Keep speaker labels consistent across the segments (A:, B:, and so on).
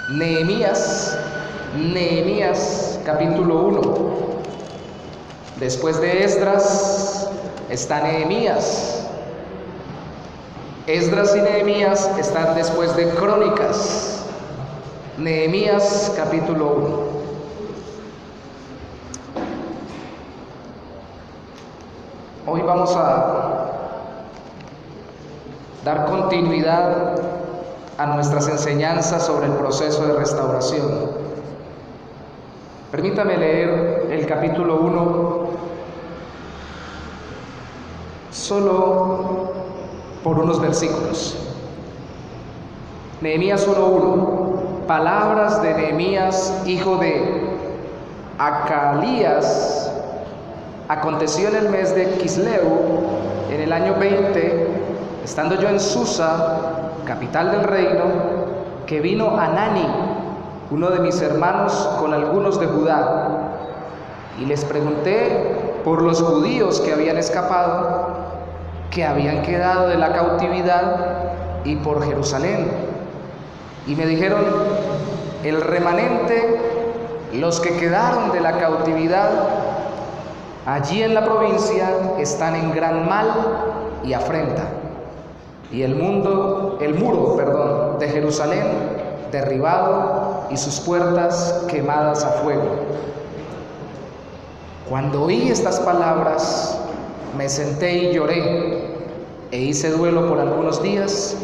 A: Nehemías capítulo 1. Después de Esdras está Nehemías. Esdras y Nehemías están después de Crónicas. Nehemías capítulo 1. Hoy vamos a dar continuidad a nuestras enseñanzas sobre el proceso de restauración. Permítame leer el capítulo 1 solo por unos versículos. Nehemías 1:1. Palabras de Nehemías, hijo de Acalías. Aconteció en el mes de Quisleu, en el año 20, estando yo en Susa, capital del reino, que vino Anani, uno de mis hermanos, con algunos de Judá, y les pregunté por los judíos que habían escapado, que habían quedado de la cautividad, y por Jerusalén. Y me dijeron: el remanente, los que quedaron de la cautividad, allí en la provincia están en gran mal y afrenta, y el muro de Jerusalén derribado y sus puertas quemadas a fuego. Cuando oí estas palabras, me senté y lloré, e hice duelo por algunos días,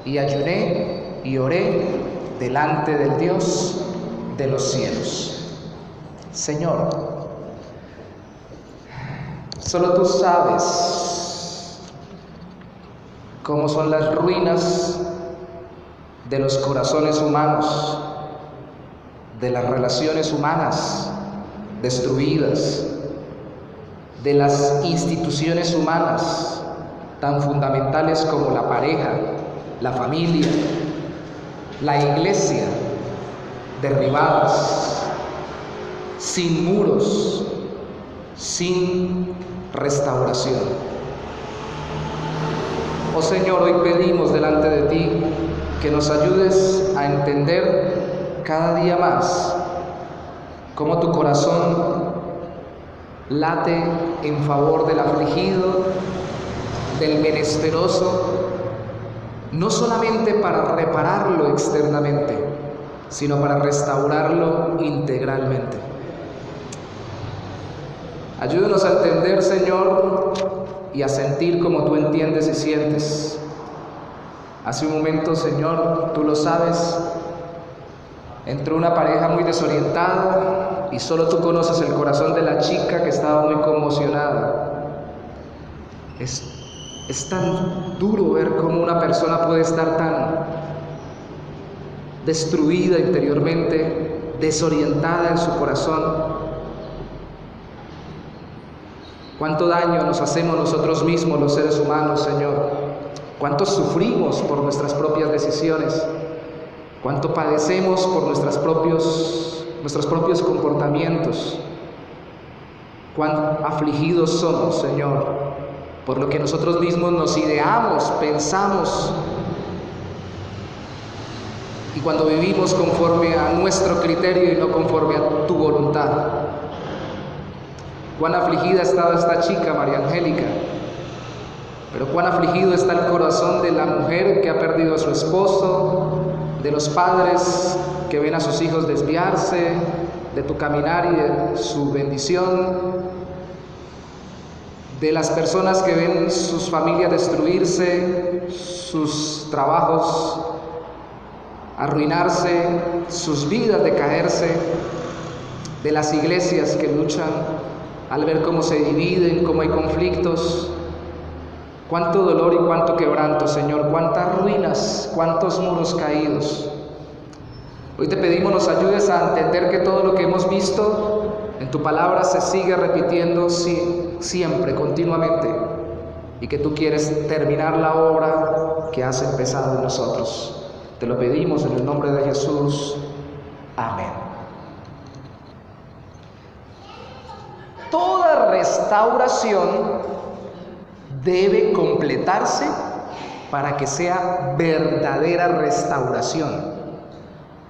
A: y ayuné y oré delante del Dios de los cielos. Señor, solo tú sabes cómo son las ruinas de los corazones humanos, de las relaciones humanas destruidas, de las instituciones humanas tan fundamentales como la pareja, la familia, la iglesia, derribadas, sin muros, sin restauración. Oh Señor, hoy pedimos delante de ti que nos ayudes a entender cada día más cómo tu corazón late en favor del afligido, del menesteroso, no solamente para repararlo externamente, sino para restaurarlo integralmente. Ayúdanos a entender, Señor, y a sentir como tú entiendes y sientes. Hace un momento, Señor, tú lo sabes, entró una pareja muy desorientada y solo tú conoces el corazón de la chica que estaba muy conmocionada. Es tan duro ver cómo una persona puede estar tan destruida interiormente, desorientada en su corazón. Cuánto daño nos hacemos nosotros mismos, los seres humanos, Señor. Cuánto sufrimos por nuestras propias decisiones. Cuánto padecemos por nuestros propios comportamientos. Cuán afligidos somos, Señor, por lo que nosotros mismos nos ideamos, pensamos. Y cuando vivimos conforme a nuestro criterio y no conforme a tu voluntad. Cuán afligida estaba esta chica, María Angélica, pero cuán afligido está el corazón de la mujer que ha perdido a su esposo, de los padres que ven a sus hijos desviarse de tu caminar y de su bendición, de las personas que ven sus familias destruirse, sus trabajos arruinarse, sus vidas decaerse, de las iglesias que luchan al ver cómo se dividen, cómo hay conflictos. Cuánto dolor y cuánto quebranto, Señor, cuántas ruinas, cuántos muros caídos. Hoy te pedimos nos ayudes a entender que todo lo que hemos visto en tu palabra se sigue repitiendo siempre, continuamente, y que tú quieres terminar la obra que has empezado en nosotros. Te lo pedimos en el nombre de Jesús. Amén. Toda restauración debe completarse para que sea verdadera restauración.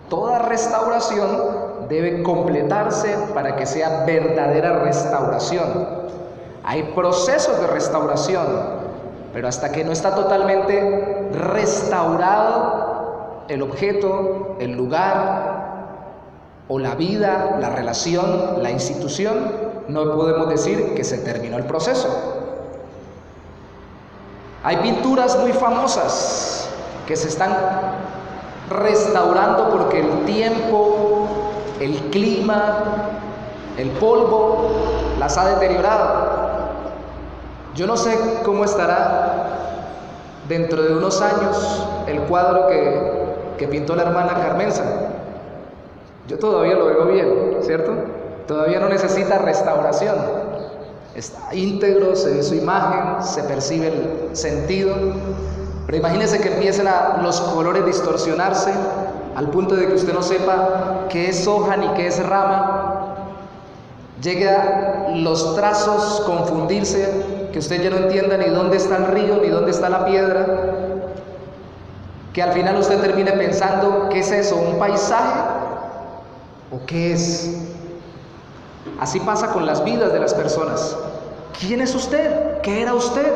A: Toda restauración debe completarse para que sea verdadera restauración. Hay procesos de restauración, pero hasta que no está totalmente restaurado el objeto, el lugar o la vida, la relación, la institución, no podemos decir que se terminó el proceso. Hay pinturas muy famosas que se están restaurando porque el tiempo, el clima, el polvo las ha deteriorado. Yo no sé cómo estará dentro de unos años el cuadro que pintó la hermana Carmenza. Yo todavía lo veo bien, ¿cierto? Todavía no necesita restauración. Está íntegro, se ve su imagen, se percibe el sentido. Pero imagínense que empiecen los colores distorsionarse al punto de que usted no sepa qué es hoja ni qué es rama. Llega los trazos confundirse, que usted ya no entienda ni dónde está el río ni dónde está la piedra. Que al final usted termine pensando, ¿qué es eso? ¿Un paisaje? ¿O qué es? Así pasa con las vidas de las personas. ¿Quién es usted? ¿Qué era usted?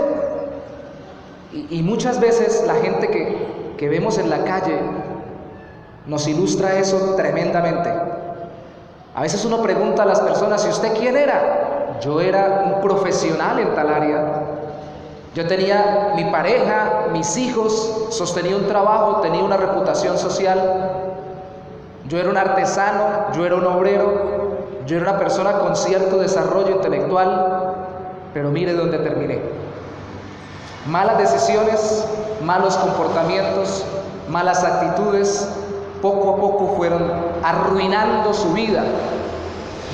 A: Y muchas veces la gente que vemos en la calle nos ilustra eso tremendamente. A veces uno pregunta a las personas, ¿y usted quién era? Yo era un profesional en tal área. Yo tenía mi pareja, mis hijos, sostenía un trabajo, tenía una reputación social. Yo era un artesano, yo era un obrero, yo era una persona con cierto desarrollo intelectual, pero mire dónde terminé. Malas decisiones, malos comportamientos, malas actitudes, poco a poco fueron arruinando su vida.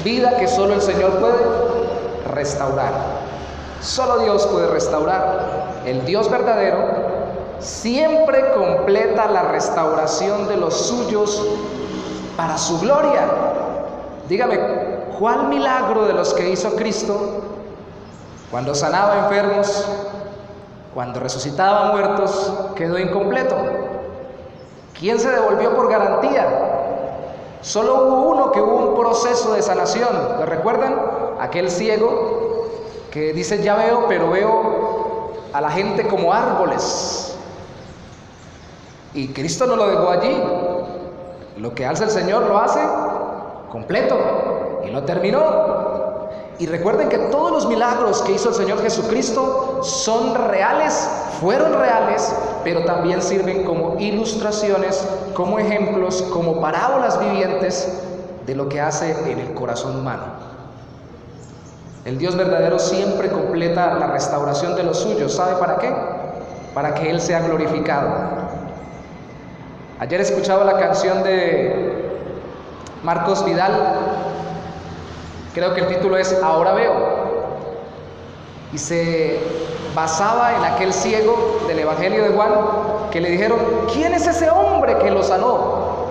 A: Vida que solo el Señor puede restaurar. Solo Dios puede restaurar. El Dios verdadero siempre completa la restauración de los suyos para su gloria. Dígame, ¿cuál milagro de los que hizo Cristo cuando sanaba enfermos, cuando resucitaba muertos, quedó incompleto? ¿Quién se devolvió por garantía? Solo hubo uno que hubo un proceso de sanación. ¿Lo recuerdan? Aquel ciego que dice, ya veo, pero veo a la gente como árboles. Y Cristo no lo dejó allí. Lo que hace el Señor lo hace completo y lo terminó. Y recuerden que todos los milagros que hizo el Señor Jesucristo son reales, fueron reales, pero también sirven como ilustraciones, como ejemplos, como parábolas vivientes de lo que hace en el corazón humano. El Dios verdadero siempre completa la restauración de los suyos. ¿Sabe para qué? Para que Él sea glorificado. Ayer escuchaba la canción de Marcos Vidal. Creo que el título es Ahora Veo, y se basaba en aquel ciego del Evangelio de Juan que le dijeron, ¿quién es ese hombre que lo sanó?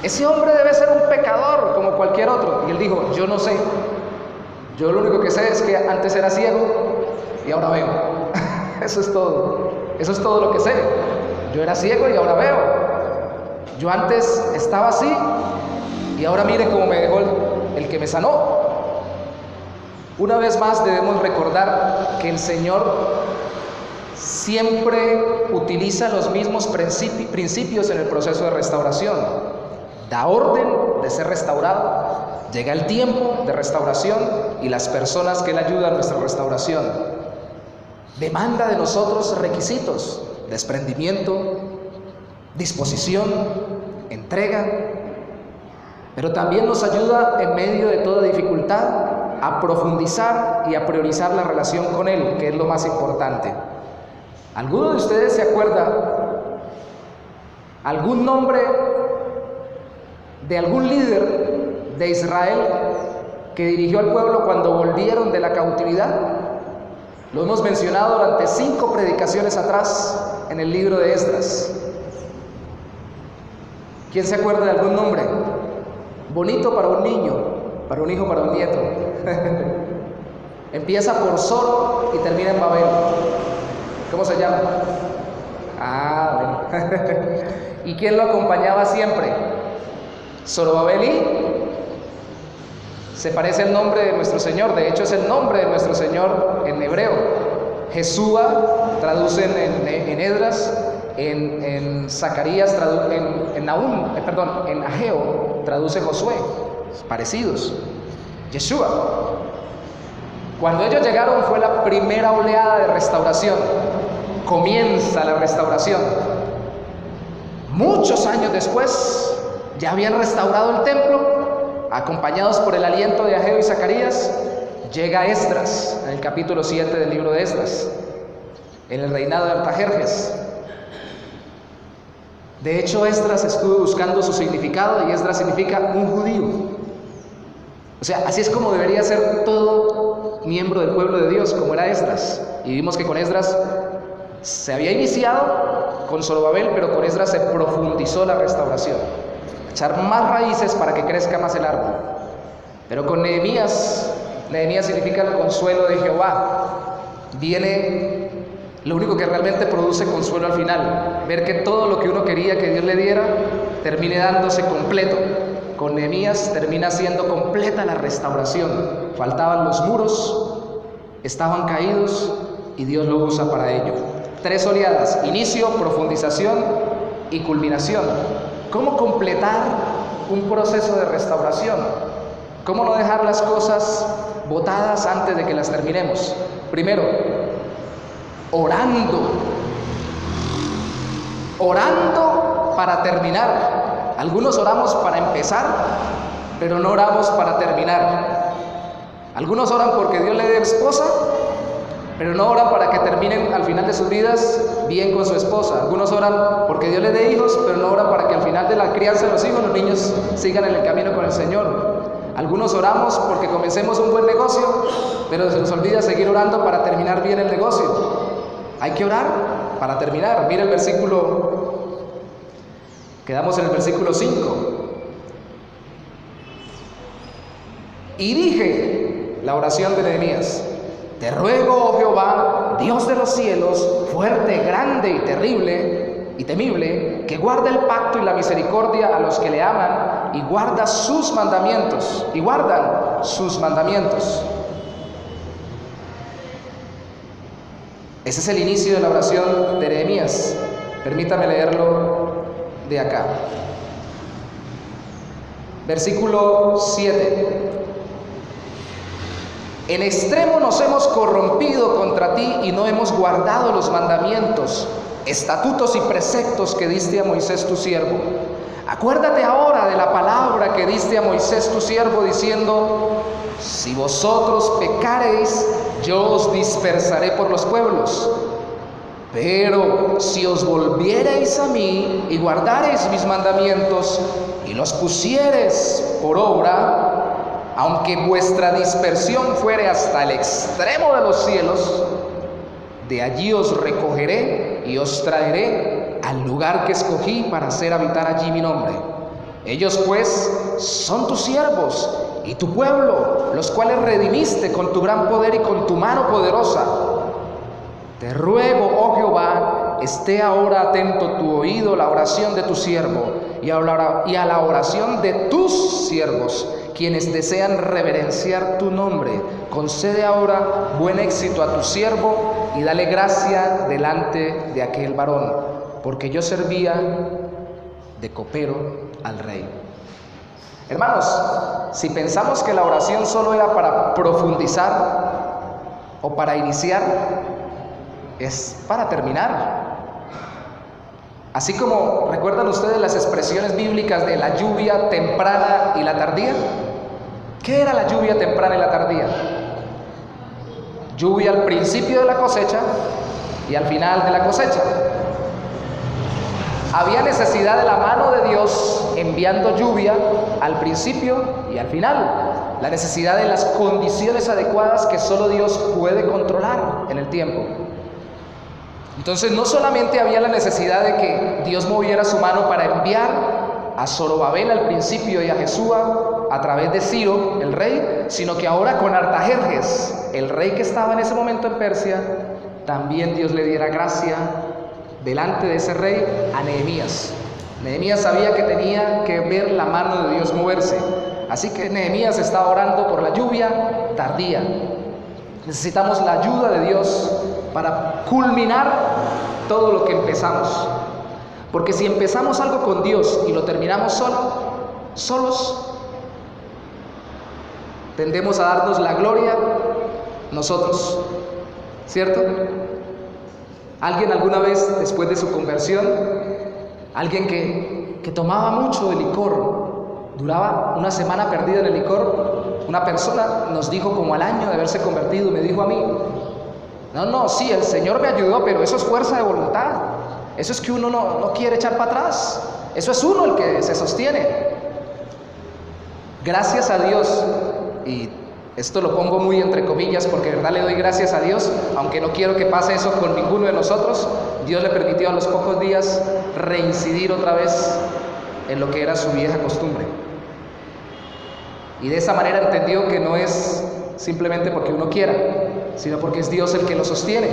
A: Ese hombre debe ser un pecador como cualquier otro. Y él dijo, yo no sé, yo lo único que sé es que antes era ciego y ahora veo. Eso es todo lo que sé. Yo era ciego y ahora veo. Yo antes estaba así y ahora mire cómo me dejó el que me sanó. Una vez más debemos recordar que el Señor siempre utiliza los mismos principios en el proceso de restauración. Da orden de ser restaurado, llega el tiempo de restauración y las personas que Él ayuda a nuestra restauración. Demanda de nosotros requisitos, desprendimiento, disposición, entrega, pero también nos ayuda en medio de toda dificultad a profundizar y a priorizar la relación con Él, que es lo más importante. ¿Alguno de ustedes se acuerda algún nombre de algún líder de Israel que dirigió al pueblo cuando volvieron de la cautividad? Lo hemos mencionado durante 5 predicaciones atrás en el libro de Esdras. ¿Quién se acuerda de algún nombre? Bonito para un niño, para un hijo, para un nieto. Empieza por Soro y termina en Babel. ¿Cómo se llama? Bueno. ¿Y quién lo acompañaba siempre? Zorobabelí se parece al nombre de nuestro Señor, de hecho es el nombre de nuestro Señor en hebreo. Jesúa traducen en Esdras, en Zacarías, en Nahum, en Ageo traduce Josué, parecidos. Yeshua. Cuando ellos llegaron fue la primera oleada de restauración. Comienza la restauración. Muchos años después ya habían restaurado el templo, acompañados por el aliento de Ageo y Zacarías. Llega Esdras, en el capítulo 7 del libro de Esdras, en el reinado de Artajerjes. De hecho, Esdras estuvo buscando su significado, y Esdras significa un judío. O sea, así es como debería ser todo miembro del pueblo de Dios, como era Esdras. Y vimos que con Esdras se había iniciado con Zorobabel, pero con Esdras se profundizó la restauración. Echar más raíces para que crezca más el árbol. Pero con Nehemías significa el consuelo de Jehová. Viene lo único que realmente produce consuelo al final, ver que todo lo que uno quería que Dios le diera termine dándose completo. Con Nehemías termina siendo completa la restauración. Faltaban los muros, estaban caídos y Dios lo usa para ello. 3 oleadas: inicio, profundización y culminación. ¿Cómo completar un proceso de restauración? ¿Cómo no dejar las cosas botadas antes de que las terminemos? Primero, orando para terminar. Algunos oramos para empezar, pero no oramos para terminar. Algunos oran porque Dios le dé esposa, pero no oran para que terminen al final de sus vidas bien con su esposa. Algunos oran porque Dios les dé hijos, pero no oran para que al final de la crianza de los hijos los niños sigan en el camino con el Señor. Algunos oramos porque comencemos un buen negocio, pero se nos olvida seguir orando para terminar bien el negocio. Hay que orar para terminar. Mira el versículo, quedamos en el versículo 5. Y dije, la oración de Nehemías: te ruego, oh Jehová, Dios de los cielos, fuerte, grande y terrible y temible, que guarde el pacto y la misericordia a los que le aman y guardan sus mandamientos. Ese es el inicio de la oración de Nehemías. Permítame leerlo de acá. Versículo 7. En extremo nos hemos corrompido contra ti y no hemos guardado los mandamientos, estatutos y preceptos que diste a Moisés tu siervo. Acuérdate ahora de la palabra que diste a Moisés tu siervo, diciendo: si vosotros pecareis, yo os dispersaré por los pueblos. Pero si os volviereis a mí y guardareis mis mandamientos y los pusiereis por obra, aunque vuestra dispersión fuere hasta el extremo de los cielos, de allí os recogeré y os traeré al lugar que escogí para hacer habitar allí mi nombre. Ellos pues son tus siervos y tu pueblo, los cuales redimiste con tu gran poder y con tu mano poderosa. Te ruego, oh Jehová, esté ahora atento tu oído a la oración de tu siervo y a la oración de tus siervos, quienes desean reverenciar tu nombre. Concede ahora buen éxito a tu siervo y dale gracia delante de aquel varón, porque yo servía de copero al rey. Hermanos, si pensamos que la oración solo era para profundizar o para iniciar, es para terminar. Así como recuerdan ustedes las expresiones bíblicas de la lluvia temprana y la tardía. ¿Qué era la lluvia temprana y la tardía? Lluvia al principio de la cosecha y al final de la cosecha. Había necesidad de la mano de Dios enviando lluvia al principio y al final. La necesidad de las condiciones adecuadas que solo Dios puede controlar en el tiempo. Entonces no solamente había la necesidad de que Dios moviera su mano para enviar a Zorobabel al principio y a Jesúa a través de Ciro, el rey, sino que ahora con Artajerjes, el rey que estaba en ese momento en Persia, también Dios le diera gracia delante de ese rey a Nehemías. Nehemías sabía que tenía que ver la mano de Dios moverse. Así que Nehemías estaba orando por la lluvia tardía. Necesitamos la ayuda de Dios para culminar todo lo que empezamos. Porque si empezamos algo con Dios y lo terminamos solos, tendemos a darnos la gloria nosotros, ¿cierto? Alguien alguna vez, después de su conversión, alguien que tomaba mucho de licor, duraba una semana perdida en el licor, una persona nos dijo como al año de haberse convertido, me dijo a mí, no, sí, el Señor me ayudó, pero eso es fuerza de voluntad, eso es que uno no quiere echar para atrás, eso es uno el que se sostiene. Gracias a Dios, y esto lo pongo muy entre comillas porque de verdad le doy gracias a Dios, aunque no quiero que pase eso con ninguno de nosotros. Dios le permitió a los pocos días reincidir otra vez en lo que era su vieja costumbre. Y de esa manera entendió que no es simplemente porque uno quiera, sino porque es Dios el que lo sostiene.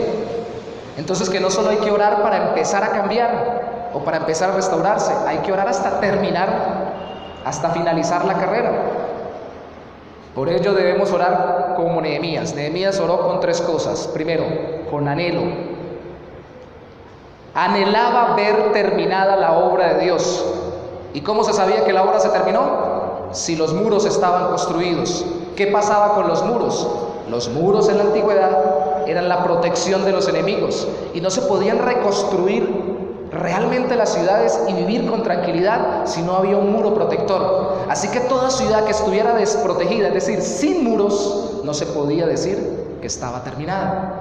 A: Entonces que no solo hay que orar para empezar a cambiar o para empezar a restaurarse, hay que orar hasta terminar, hasta finalizar la carrera. Por ello debemos orar como Nehemías. Nehemías oró con 3 cosas. Primero, con anhelo. Anhelaba ver terminada la obra de Dios. ¿Y cómo se sabía que la obra se terminó? Si los muros estaban construidos. ¿Qué pasaba con los muros? Los muros en la antigüedad eran la protección de los enemigos y no se podían reconstruir realmente las ciudades y vivir con tranquilidad si no había un muro protector. Así que toda ciudad que estuviera desprotegida, es decir, sin muros, no se podía decir que estaba terminada.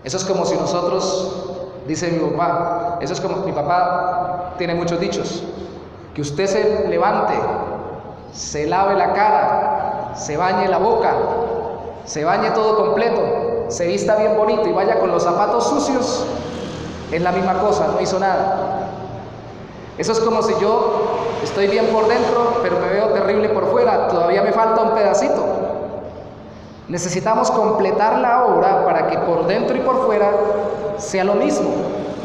A: Eso es como si nosotros, dice mi papá, eso es como mi papá tiene muchos dichos, que usted se levante, se lave la cara, se bañe la boca, se bañe todo completo, se vista bien bonito y vaya con los zapatos sucios, es la misma cosa, no hizo nada. Eso es como si yo estoy bien por dentro, pero me veo terrible por fuera, todavía me falta un pedacito. Necesitamos completar la obra para que por dentro y por fuera sea lo mismo,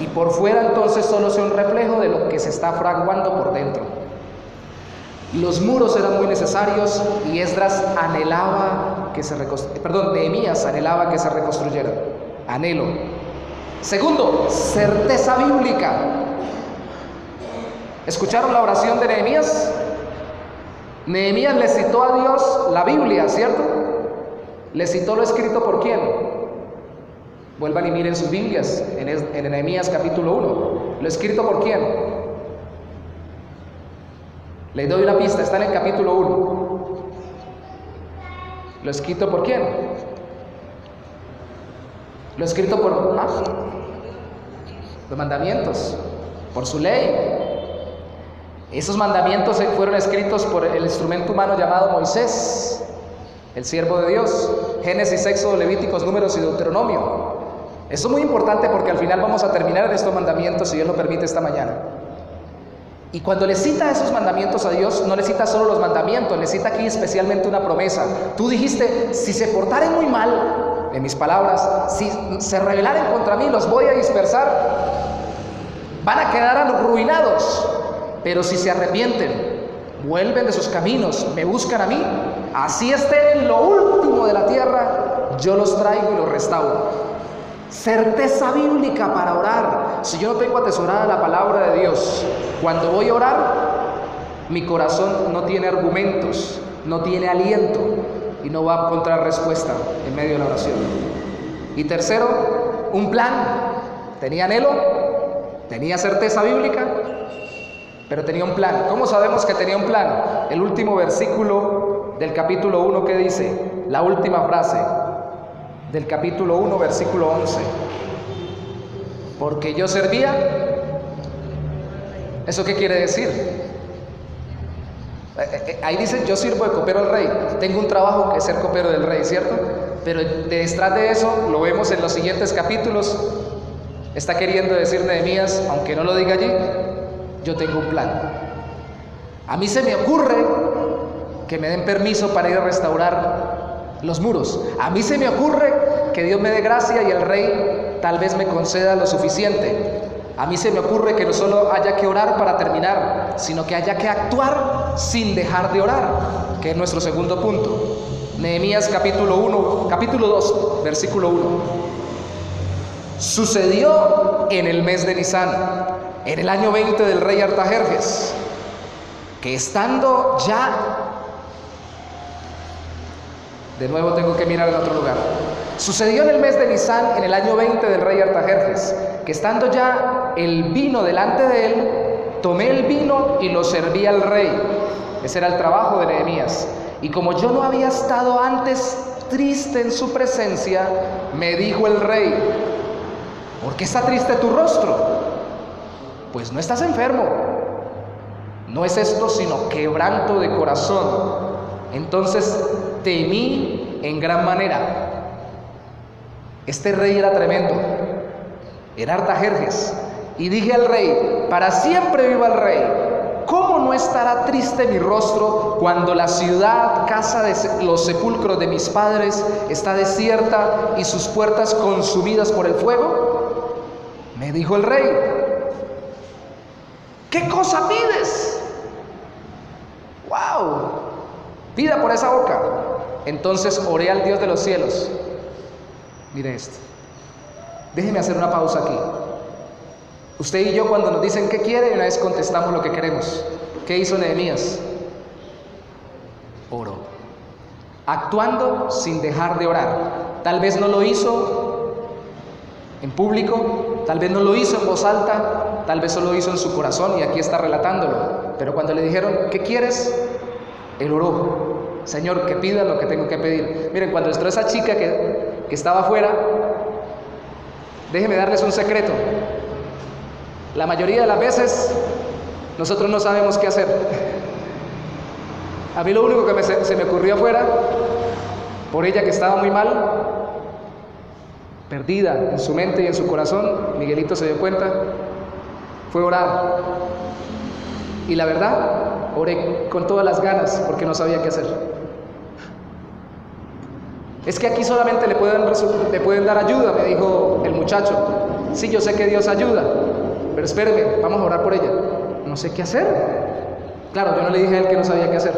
A: y por fuera entonces solo sea un reflejo de lo que se está fraguando por dentro. Los muros eran muy necesarios y Esdras anhelaba que se Nehemías anhelaba que se reconstruyeran. Anhelo. Segundo, certeza bíblica. ¿Escucharon la oración de Nehemías? Nehemías le citó a Dios la Biblia, ¿cierto? Le citó lo escrito por quién. Vuelvan y miren sus Biblias en Nehemías capítulo 1. ¿Lo escrito por quién? Les doy una pista, está en el capítulo 1. ¿Lo escrito por quién? Lo escrito por los mandamientos, por su ley. Esos mandamientos fueron escritos por el instrumento humano llamado Moisés, el siervo de Dios. Génesis, Éxodo, Levíticos, Números y Deuteronomio. Eso es muy importante porque al final vamos a terminar en estos mandamientos, si Dios lo permite, esta mañana. Y cuando le cita esos mandamientos a Dios, no le cita solo los mandamientos, le cita aquí especialmente una promesa. Tú dijiste, si se portaren muy mal, en mis palabras, si se rebelaren contra mí, los voy a dispersar, van a quedar arruinados. Pero si se arrepienten, vuelven de sus caminos, me buscan a mí, así estén en lo último de la tierra, yo los traigo y los restauro. Certeza bíblica para orar. Si yo no tengo atesorada la palabra de Dios, cuando voy a orar, mi corazón no tiene argumentos, no tiene aliento y no va a encontrar respuesta en medio de la oración. Y tercero, un plan. Tenía anhelo, tenía certeza bíblica, pero tenía un plan. ¿Cómo sabemos que tenía un plan? El último versículo del capítulo 1 que dice, la última frase del capítulo 1, versículo 11. Porque yo servía. ¿Eso qué quiere decir? Ahí dice, yo sirvo de copero al rey. Tengo un trabajo que es ser copero del rey, ¿cierto? Pero detrás de eso, lo vemos en los siguientes capítulos, está queriendo decir Nehemías, aunque no lo diga allí, yo tengo un plan. A mí se me ocurre que me den permiso para ir a restaurar los muros. A mí se me ocurre que Dios me dé gracia y el rey tal vez me conceda lo suficiente. A mí se me ocurre que no solo haya que orar para terminar, sino que haya que actuar sin dejar de orar, que es nuestro segundo punto. Nehemías capítulo 2, versículo 1. Sucedió en el mes de Nisán, en el año 20 del rey Artajerjes, que estando ya... De nuevo tengo que mirar en otro lugar. Sucedió en el mes de Nisán, en el año 20 del rey Artajerjes, que estando ya el vino delante de él, tomé el vino y lo serví al rey. Ese era el trabajo de Nehemías. Y como yo no había estado antes triste en su presencia, me dijo el rey: ¿por qué está triste tu rostro? Pues no estás enfermo. No es esto sino quebranto de corazón. Entonces temí en gran manera. Este rey era tremendo, era Artajerjes. Y dije al rey: para siempre viva el rey. ¿Cómo no estará triste mi rostro cuando la ciudad, casa de los sepulcros de mis padres, está desierta y sus puertas consumidas por el fuego? Me dijo el rey: ¿qué cosa pides? ¡Wow! Pida por esa boca. Entonces oré al Dios de los cielos. Mire esto. Déjeme hacer una pausa aquí. Usted y yo, cuando nos dicen qué quiere, una vez contestamos lo que queremos. ¿Qué hizo Nehemías? Oró, actuando sin dejar de orar. Tal vez no lo hizo en público, tal vez no lo hizo en voz alta, tal vez solo lo hizo en su corazón, y aquí está relatándolo. Pero cuando le dijeron: ¿qué quieres?, él oró: Señor, que pida lo que tengo que pedir. Miren, cuando entró esa chica que estaba afuera, déjenme darles un secreto. La mayoría de las veces nosotros no sabemos qué hacer. A mí lo único que se me ocurrió afuera, por ella que estaba muy mal, perdida en su mente y en su corazón, Miguelito se dio cuenta, fue orar. Y la verdad, oré con todas las ganas porque no sabía qué hacer. Es que aquí solamente le pueden dar ayuda, me dijo el muchacho. Sí, yo sé que Dios ayuda, pero espéreme, vamos a orar por ella. No sé qué hacer. Claro, yo no le dije a él que no sabía qué hacer.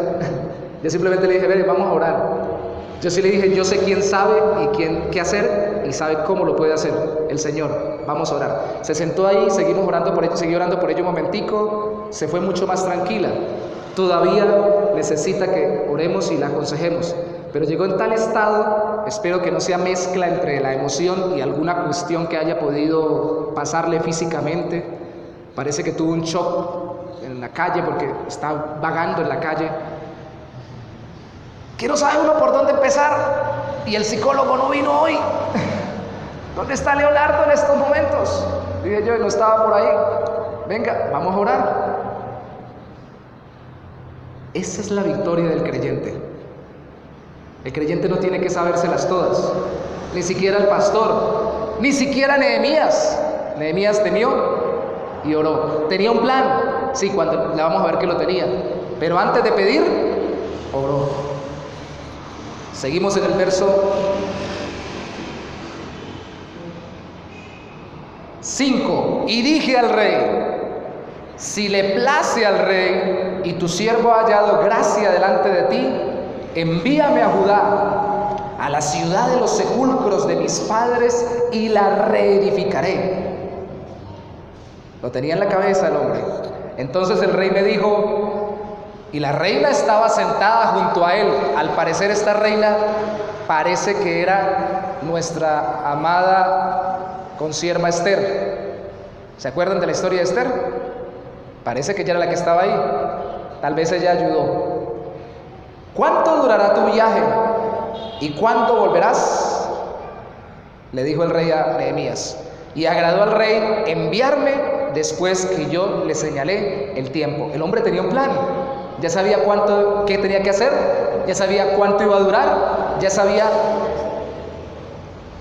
A: Yo simplemente le dije: ven, vamos a orar. Yo sí le dije: yo sé quién sabe y qué hacer y sabe cómo lo puede hacer, el Señor. Vamos a orar. Se sentó ahí, seguimos orando por ella, seguí orando por ella un momentico, se fue mucho más tranquila. Todavía necesita que oremos y la aconsejemos, pero llegó en tal estado, espero que no sea mezcla entre la emoción y alguna cuestión que haya podido pasarle físicamente. Parece que tuvo un shock en la calle porque está vagando en la calle. Que no sabe uno por dónde empezar, y el psicólogo no vino hoy. ¿Dónde está Leonardo en estos momentos? Dije yo, no estaba por ahí. Venga, vamos a orar. Esa es la victoria del creyente. El creyente no tiene que sabérselas todas, ni siquiera el pastor, ni siquiera Nehemías. Nehemías temió y oró. Tenía un plan, sí, cuando la vamos a ver que lo tenía, pero antes de pedir, oró. Seguimos en el verso 5. Y dije al rey: si le place al rey y tu siervo ha hallado gracia delante de ti, envíame a Judá, a la ciudad de los sepulcros de mis padres, y la reedificaré. Lo tenía en la cabeza el hombre. Entonces el rey me dijo, y la reina estaba sentada junto a él. Al parecer esta reina parece que era nuestra amada consierva Esther. ¿Se acuerdan de la historia de Esther? Parece que ella era la que estaba ahí. Tal vez ella ayudó. ¿Cuánto durará tu viaje? ¿Y cuándo volverás?, le dijo el rey a Nehemías. Y agradó al rey enviarme después que yo le señalé el tiempo. El hombre tenía un plan. Ya sabía qué tenía que hacer, ya sabía cuánto iba a durar, ya sabía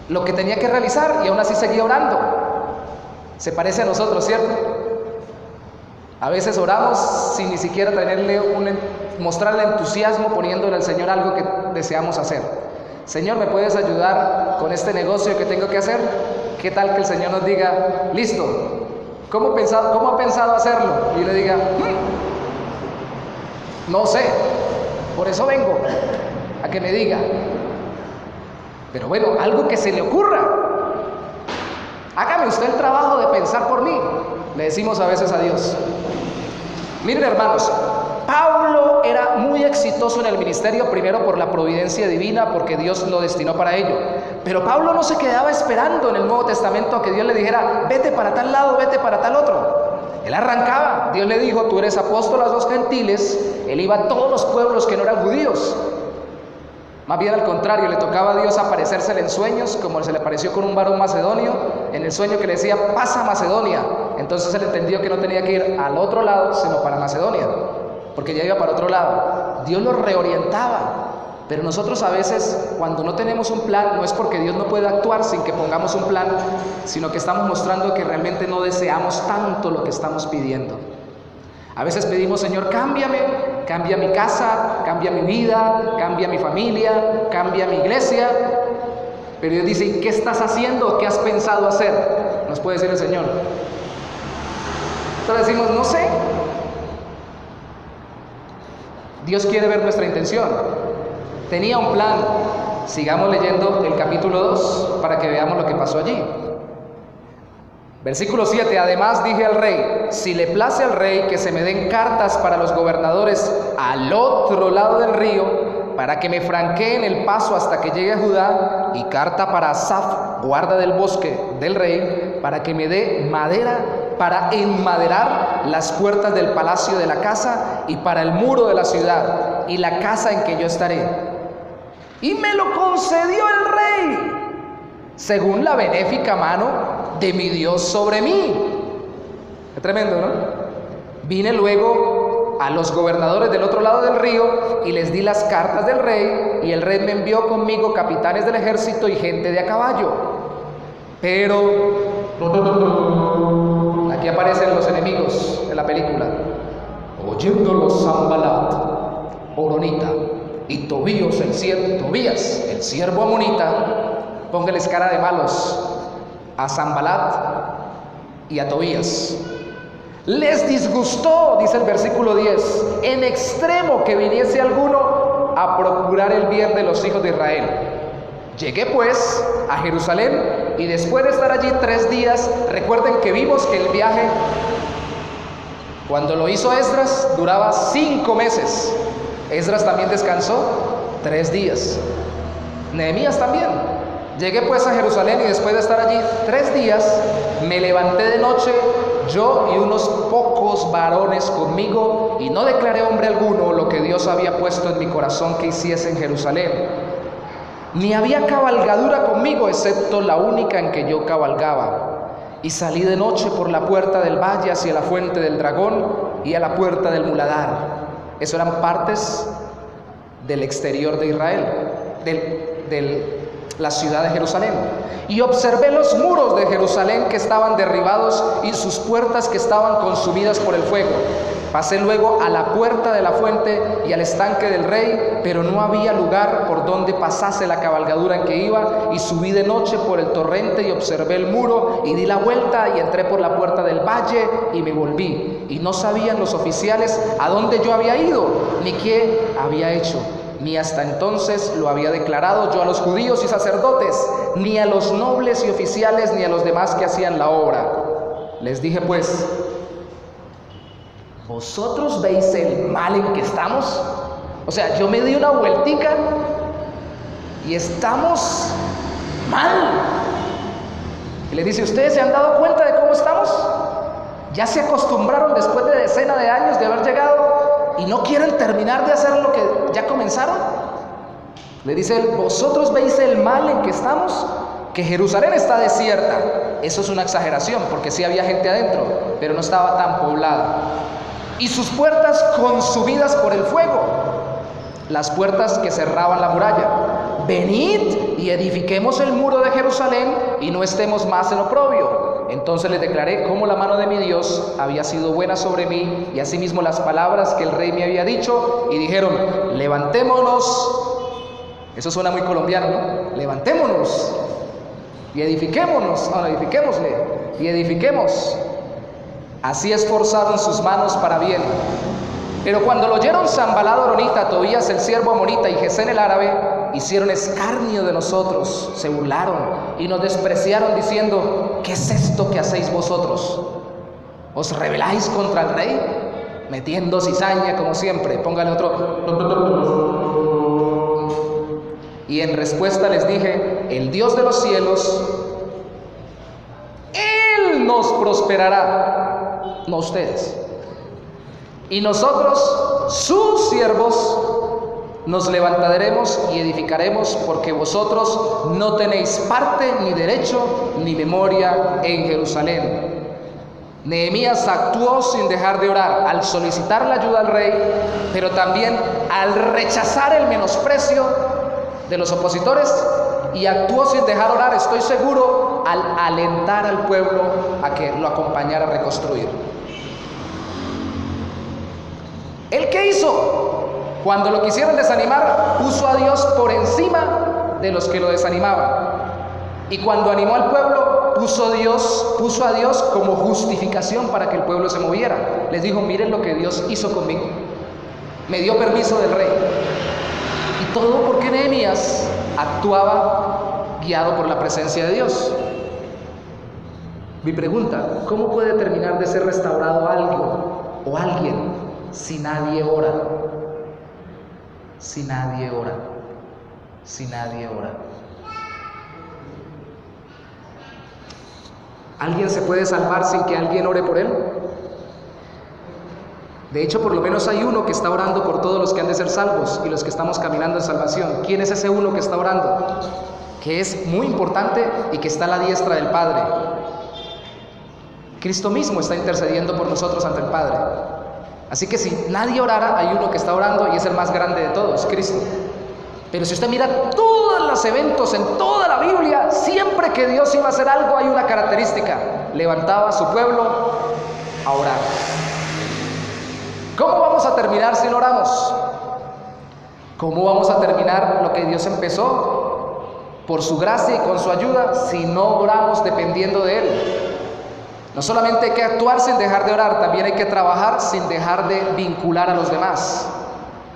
A: lo que tenía que realizar, y aún así seguía orando. Se parece a nosotros, ¿cierto? A veces oramos sin ni siquiera mostrarle entusiasmo, poniéndole al Señor algo que deseamos hacer. Señor, ¿me puedes ayudar con este negocio que tengo que hacer? ¿Qué tal que el Señor nos diga: listo, ¿Cómo ha pensado hacerlo? Y yo le diga, no sé, por eso vengo a que me diga. Pero bueno, algo que se le ocurra. Hágame usted el trabajo de pensar por mí, le decimos a veces a Dios. Miren, hermanos, Pablo era muy exitoso en el ministerio, primero por la providencia divina, porque Dios lo destinó para ello. Pero Pablo no se quedaba esperando en el Nuevo Testamento a que Dios le dijera, vete para tal lado, vete para tal otro. Él arrancaba. Dios le dijo, tú eres apóstol a los gentiles. Él iba a todos los pueblos que no eran judíos. Más bien al contrario, le tocaba a Dios aparecérsele en sueños, como se le apareció con un varón macedonio, en el sueño que le decía, pasa a Macedonia. Entonces él entendió que no tenía que ir al otro lado, sino para Macedonia, porque ya iba para otro lado. Dios lo reorientaba. Pero nosotros a veces, cuando no tenemos un plan, no es porque Dios no pueda actuar sin que pongamos un plan, sino que estamos mostrando que realmente no deseamos tanto lo que estamos pidiendo. A veces pedimos, Señor, cámbiame, cambia mi casa, cambia mi vida, cambia mi familia, cambia mi iglesia. Pero Dios dice, ¿qué estás haciendo? ¿Qué has pensado hacer? Nos puede decir el Señor. Entonces decimos, no sé. Dios quiere ver nuestra intención. Tenía un plan. Sigamos leyendo el capítulo 2 para que veamos lo que pasó allí. Versículo 7, además dije al rey, si le place al rey que se me den cartas para los gobernadores al otro lado del río, para que me franqueen el paso hasta que llegue a Judá, y carta para Asaf, guarda del bosque del rey, para que me dé madera para enmaderar las puertas del palacio de la casa y para el muro de la ciudad y la casa en que yo estaré. Y me lo concedió el rey, según la benéfica mano de mi Dios sobre mí. Qué tremendo, ¿no? Vine luego a los gobernadores del otro lado del río y les di las cartas del rey, y el rey me envió conmigo capitanes del ejército y gente de a caballo. Pero aquí aparecen los enemigos de la película. Oyéndolo Sanbalat, Horonita, y Tobías, el siervo amonita, pónganles cara de malos a Sanbalat y a Tobías. Les disgustó, dice el versículo 10, en extremo que viniese alguno a procurar el bien de los hijos de Israel. Llegué pues a Jerusalén, y después de estar allí 3 días, recuerden que vimos que el viaje, cuando lo hizo Esdras, duraba 5 meses. Esdras también descansó 3 días. Nehemías también. Llegué pues a Jerusalén, y después de estar allí 3 días, me levanté de noche, yo y unos pocos varones conmigo, y no declaré hombre alguno lo que Dios había puesto en mi corazón que hiciese en Jerusalén. Ni había cabalgadura conmigo, excepto la única en que yo cabalgaba. Y salí de noche por la puerta del valle hacia la fuente del dragón y a la puerta del muladar. Eso eran partes del exterior de Israel, de la ciudad de Jerusalén. Y observé los muros de Jerusalén que estaban derribados y sus puertas que estaban consumidas por el fuego. Pasé luego a la puerta de la fuente y al estanque del rey, pero no había lugar por donde pasase la cabalgadura en que iba, y subí de noche por el torrente y observé el muro y di la vuelta y entré por la puerta del valle y me volví. Y no sabían los oficiales a dónde yo había ido, ni qué había hecho, ni hasta entonces lo había declarado yo a los judíos y sacerdotes, ni a los nobles y oficiales, ni a los demás que hacían la obra. Les dije pues, ¿vosotros veis el mal en que estamos? O sea, yo me di una vueltica y estamos mal. Y le dice, ¿ustedes se han dado cuenta de cómo estamos? ¿Ya se acostumbraron después de decenas de años de haber llegado y no quieren terminar de hacer lo que ya comenzaron? Le dice él, ¿vosotros veis el mal en que estamos? Que Jerusalén está desierta. Eso es una exageración, porque sí había gente adentro, pero no estaba tan poblada. Y sus puertas consumidas por el fuego, las puertas que cerraban la muralla. Venid y edifiquemos el muro de Jerusalén y no estemos más en oprobio. Entonces les declaré cómo la mano de mi Dios había sido buena sobre mí, y asimismo las palabras que el rey me había dicho, y dijeron, levantémonos. Eso suena muy colombiano, ¿no? Levantémonos y edifiquémonos, edifiquémosle y edifiquemos. Así esforzaron sus manos para bien. Pero cuando lo oyeron Sanballat horonita, Tobías el siervo amonita y Gesén el árabe, hicieron escarnio de nosotros, se burlaron y nos despreciaron diciendo: ¿qué es esto que hacéis vosotros? ¿Os rebeláis contra el rey? Metiendo cizaña como siempre. Póngale otro. Y en respuesta les dije: el Dios de los cielos, Él nos prosperará, no ustedes. Y nosotros, sus siervos, nos levantaremos y edificaremos, porque vosotros no tenéis parte, ni derecho, ni memoria en Jerusalén. Nehemías actuó sin dejar de orar, al solicitar la ayuda al rey, pero también al rechazar el menosprecio de los opositores, y actuó sin dejar de orar, estoy seguro, al alentar al pueblo a que lo acompañara a reconstruir. ¿Él qué hizo? Cuando lo quisieron desanimar, puso a Dios por encima de los que lo desanimaban. Y cuando animó al pueblo, puso a Dios como justificación para que el pueblo se moviera. Les dijo: miren lo que Dios hizo conmigo. Me dio permiso del rey. Y todo porque Nehemías actuaba guiado por la presencia de Dios. Mi pregunta: ¿cómo puede terminar de ser restaurado algo o alguien si nadie ora? Si nadie ora. Si nadie ora. ¿Alguien se puede salvar sin que alguien ore por él? De hecho, por lo menos hay uno que está orando por todos los que han de ser salvos y los que estamos caminando en salvación. ¿Quién es ese uno que está orando? Que es muy importante y que está a la diestra del Padre. Cristo mismo está intercediendo por nosotros ante el Padre. Así que si nadie orara, hay uno que está orando y es el más grande de todos, Cristo. Pero si usted mira todos los eventos en toda la Biblia, siempre que Dios iba a hacer algo hay una característica: levantaba a su pueblo a orar. ¿Cómo vamos a terminar si no oramos? ¿Cómo vamos a terminar lo que Dios empezó por su gracia y con su ayuda si no oramos dependiendo de Él? No solamente hay que actuar sin dejar de orar, también hay que trabajar sin dejar de vincular a los demás.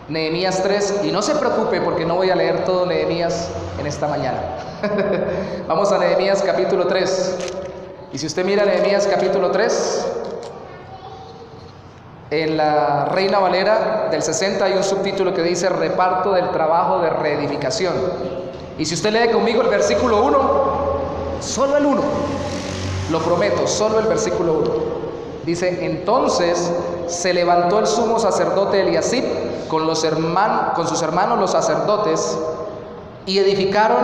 A: Nehemías 3, y no se preocupe porque no voy a leer todo Nehemías en esta mañana. Vamos a Nehemías capítulo 3. Y si usted mira Nehemías capítulo 3, en la Reina Valera del 60 hay un subtítulo que dice: reparto del trabajo de reedificación. Y si usted lee conmigo el versículo 1, solo el 1, lo prometo, solo el versículo 1. Dice: entonces se levantó el sumo sacerdote Eliasib con sus hermanos los sacerdotes, y edificaron,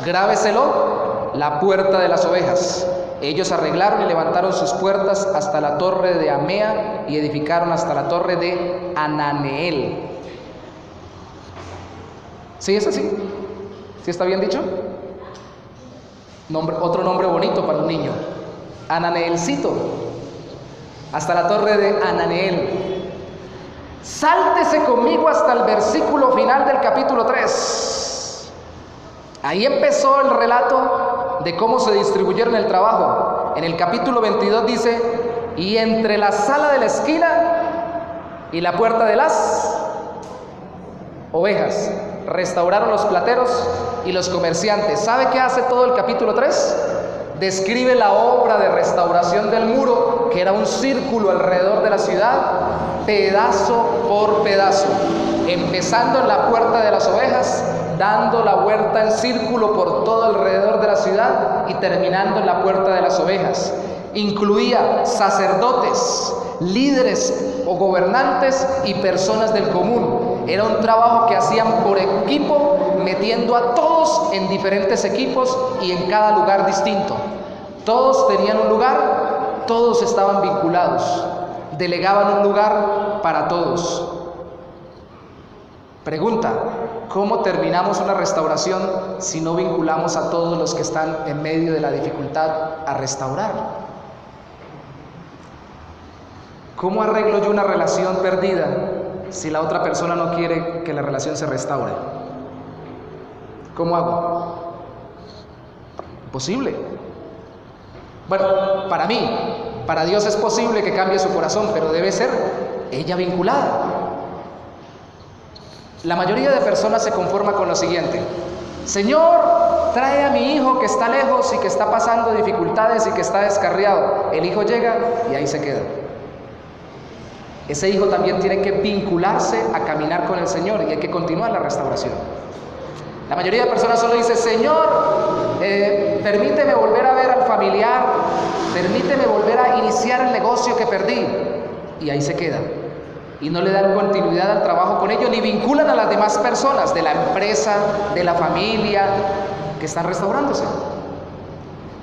A: grábeselo, la puerta de las ovejas. Ellos arreglaron y levantaron sus puertas hasta la torre de Amea, y edificaron hasta la torre de Ananeel. ¿Sí es así? ¿Sí está bien dicho? Otro nombre bonito para un niño: Ananeelcito. Hasta la torre de Ananeel. Sáltese conmigo hasta el versículo final del capítulo 3. Ahí empezó el relato de cómo se distribuyeron el trabajo. En el capítulo 22 dice: y entre la sala de la esquina y la puerta de las ovejas restauraron los plateros y los comerciantes. ¿Sabe qué hace todo el capítulo 3? Describe la obra de restauración del muro, que era un círculo alrededor de la ciudad, pedazo por pedazo, empezando en la puerta de las ovejas, dando la vuelta en círculo por todo alrededor de la ciudad y terminando en la puerta de las ovejas. Incluía sacerdotes, líderes o gobernantes y personas del común. Era un trabajo que hacían por equipo, metiendo a todos en diferentes equipos y en cada lugar distinto. Todos tenían un lugar, todos estaban vinculados, delegaban un lugar para todos. Pregunta: ¿cómo terminamos una restauración si no vinculamos a todos los que están en medio de la dificultad a restaurar? ¿Cómo arreglo yo una relación perdida si la otra persona no quiere que la relación se restaure? ¿Cómo hago? Imposible. Bueno, para mí, Para Dios es posible que cambie su corazón, pero debe ser ella vinculada. La mayoría de personas se conforma con lo siguiente: Señor, trae a mi hijo que está lejos y que está pasando dificultades y que está descarriado. El hijo llega y ahí se queda. Ese hijo también tiene que vincularse a caminar con el Señor y hay que continuar la restauración. La mayoría de personas solo dice: Señor, permíteme volver a ver al familiar, permíteme volver a iniciar el negocio que perdí, y ahí se queda. Y no le dan continuidad al trabajo con ellos, ni vinculan a las demás personas de la empresa, de la familia, que están restaurándose.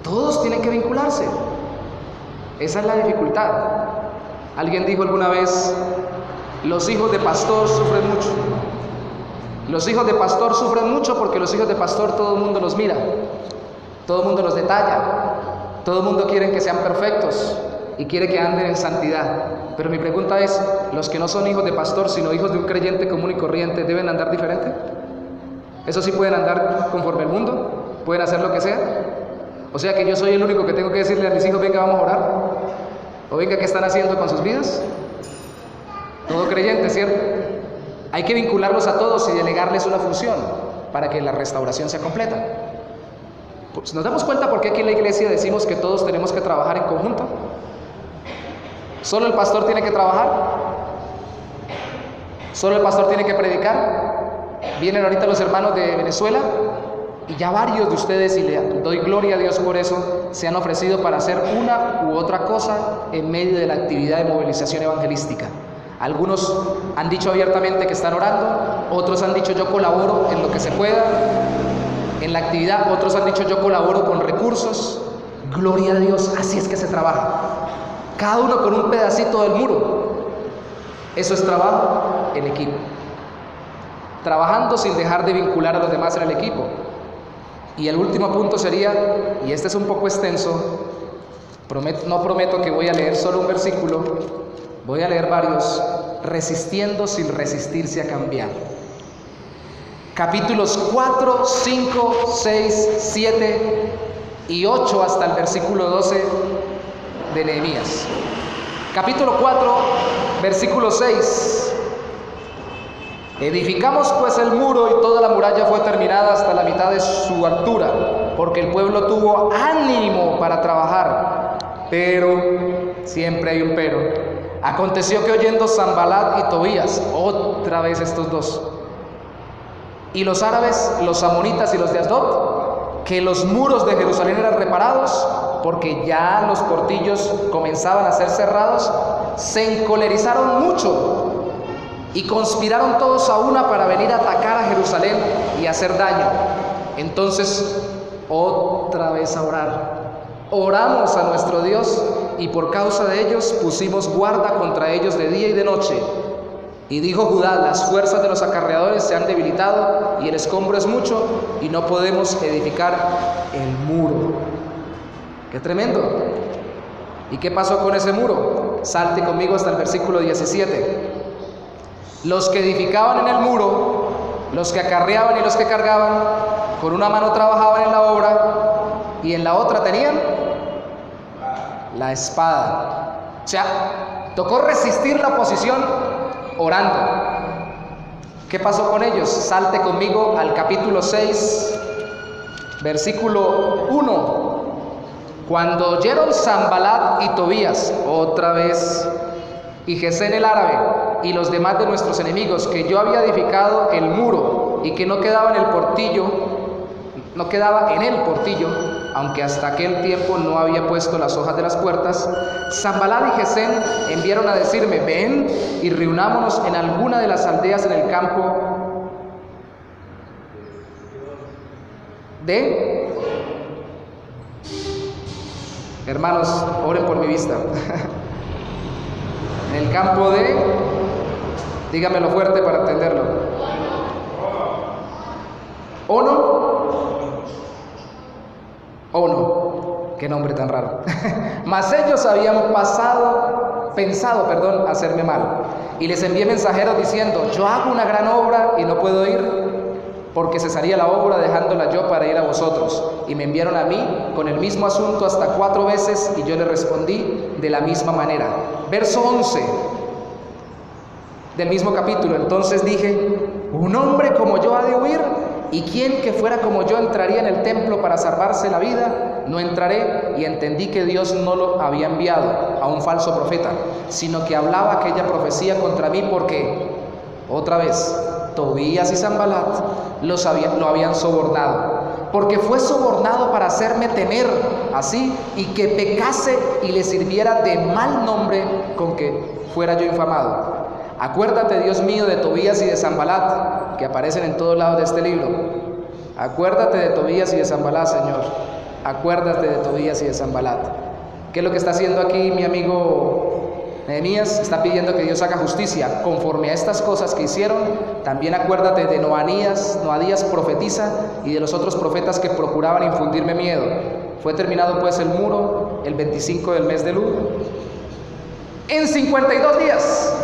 A: Todos tienen que vincularse. Esa es la dificultad. Alguien dijo alguna vez: los hijos de pastor sufren mucho. Los hijos de pastor sufren mucho porque los hijos de pastor todo el mundo los mira, todo el mundo los detalla, todo el mundo quiere que sean perfectos y quiere que anden en santidad. Pero mi pregunta es: ¿los que no son hijos de pastor sino hijos de un creyente común y corriente deben andar diferente? ¿Eso sí pueden andar conforme al mundo? ¿Pueden hacer lo que sea? O sea que yo soy el único que tengo que decirle a mis hijos: venga, vamos a orar, o venga, ¿qué están haciendo con sus vidas? Todo creyente, ¿cierto? Hay que vincularlos a todos y delegarles una función para que la restauración sea completa. Pues nos damos cuenta por qué aquí en la iglesia decimos que todos tenemos que trabajar en conjunto. ¿Solo el pastor tiene que trabajar? ¿Solo el pastor tiene que predicar? Vienen ahorita los hermanos de Venezuela y ya varios de ustedes, y le doy gloria a Dios por eso, se han ofrecido para hacer una u otra cosa en medio de la actividad de movilización evangelística. Algunos han dicho abiertamente que están orando, otros han dicho: yo colaboro en lo que se pueda en la actividad, otros han dicho: yo colaboro con recursos. Gloria a Dios, así es que se trabaja, cada uno con un pedacito del muro. Eso es trabajo en equipo, trabajando sin dejar de vincular a los demás en el equipo. Y el último punto sería, y este es un poco extenso, no prometo que voy a leer solo un versículo, voy a leer varios: resistiendo sin resistirse a cambiar. Capítulos 4, 5, 6, 7 y 8 hasta el versículo 12 de Nehemías. Capítulo 4, versículo 6. Edificamos pues el muro y toda la muralla fue terminada hasta la mitad de su altura, porque el pueblo tuvo ánimo para trabajar. Pero, siempre hay un pero, aconteció que oyendo Sanbalat y Tobías, otra vez estos dos, y los árabes, los amonitas y los de Asdod, que los muros de Jerusalén eran reparados, porque ya los portillos comenzaban a ser cerrados, se encolerizaron mucho y conspiraron todos a una para venir a atacar a Jerusalén y hacer daño. Entonces, otra vez a orar. Oramos a nuestro Dios y por causa de ellos pusimos guarda contra ellos de día y de noche. Y dijo Judá: las fuerzas de los acarreadores se han debilitado y el escombro es mucho y no podemos edificar el muro. ¡Qué tremendo! ¿Y qué pasó con ese muro? Salte conmigo hasta el versículo 17. Los que edificaban en el muro, los que acarreaban y los que cargaban, con una mano trabajaban en la obra y en la otra tenían la espada. O sea, tocó resistir la oposición orando. ¿Qué pasó con ellos? Salte conmigo al capítulo 6, versículo 1. Cuando oyeron Sanbalat y Tobías, otra vez, y Gesén el árabe y los demás de nuestros enemigos, que yo había edificado el muro y que no quedaba en el portillo, aunque hasta aquel tiempo no había puesto las hojas de las puertas, Sanbalat y Gesén enviaron a decirme: ven y reunámonos en alguna de las aldeas en el campo de... Hermanos, oren por mi vista. En el campo de... dígamelo fuerte para entenderlo. Ono. Qué nombre tan raro. Mas ellos habían pensado hacerme mal. Y les envié mensajeros diciendo: yo hago una gran obra y no puedo ir. porque cesaría la obra dejándola yo para ir a vosotros. Y me enviaron a mí con el mismo asunto hasta 4 veces, y yo le respondí de la misma manera. Verso 11 del mismo capítulo. Entonces dije: un hombre como yo ha de huir, y quién que fuera como yo entraría en el templo para salvarse la vida. No entraré. Y entendí que Dios no lo había enviado a un falso profeta, sino que hablaba aquella profecía contra mí, porque otra vez Tobías y Sanbalat lo habían sobornado, porque fue sobornado para hacerme temer así, y que pecase y le sirviera de mal nombre con que fuera yo infamado. Acuérdate, Dios mío, de Tobías y de Sanbalat, que aparecen en todos lados de este libro. Acuérdate de Tobías y de Sanbalat, Señor. Acuérdate de Tobías y de Sanbalat. ¿Qué es lo que está haciendo aquí mi amigo Nehemías? Está pidiendo que Dios haga justicia conforme a estas cosas que hicieron. También acuérdate de Noadías profetiza, y de los otros profetas que procuraban infundirme miedo. Fue terminado pues el muro el 25 del mes de Elul, en 52 días.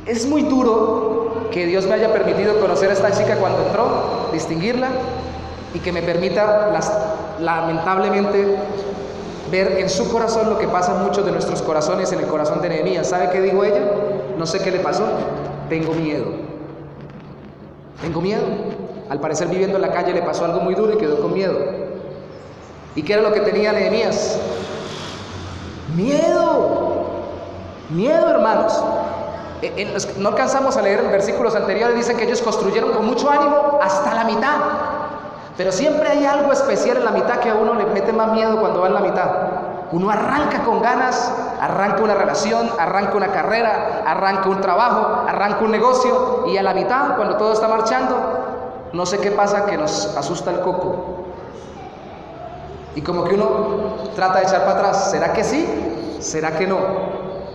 A: Es muy duro que Dios me haya permitido conocer a esta chica cuando entró, distinguirla, y que me permita, lamentablemente, ver en su corazón lo que pasa en muchos de nuestros corazones, en el corazón de Nehemías. ¿Sabe qué dijo ella? No sé qué le pasó. Tengo miedo. Tengo miedo. Al parecer, viviendo en la calle le pasó algo muy duro y quedó con miedo. ¿Y qué era lo que tenía Nehemías? Miedo. Miedo, hermanos. No alcanzamos a leer en versículos anteriores. Dicen que ellos construyeron con mucho ánimo hasta la mitad. Pero siempre hay algo especial en la mitad que a uno le mete más miedo cuando va en la mitad. Uno arranca con ganas, arranca una relación, arranca una carrera, arranca un trabajo, arranca un negocio, y a la mitad, cuando todo está marchando, no sé qué pasa, que nos asusta el coco. Y como que uno trata de echar para atrás. ¿Será que sí? ¿Será que no?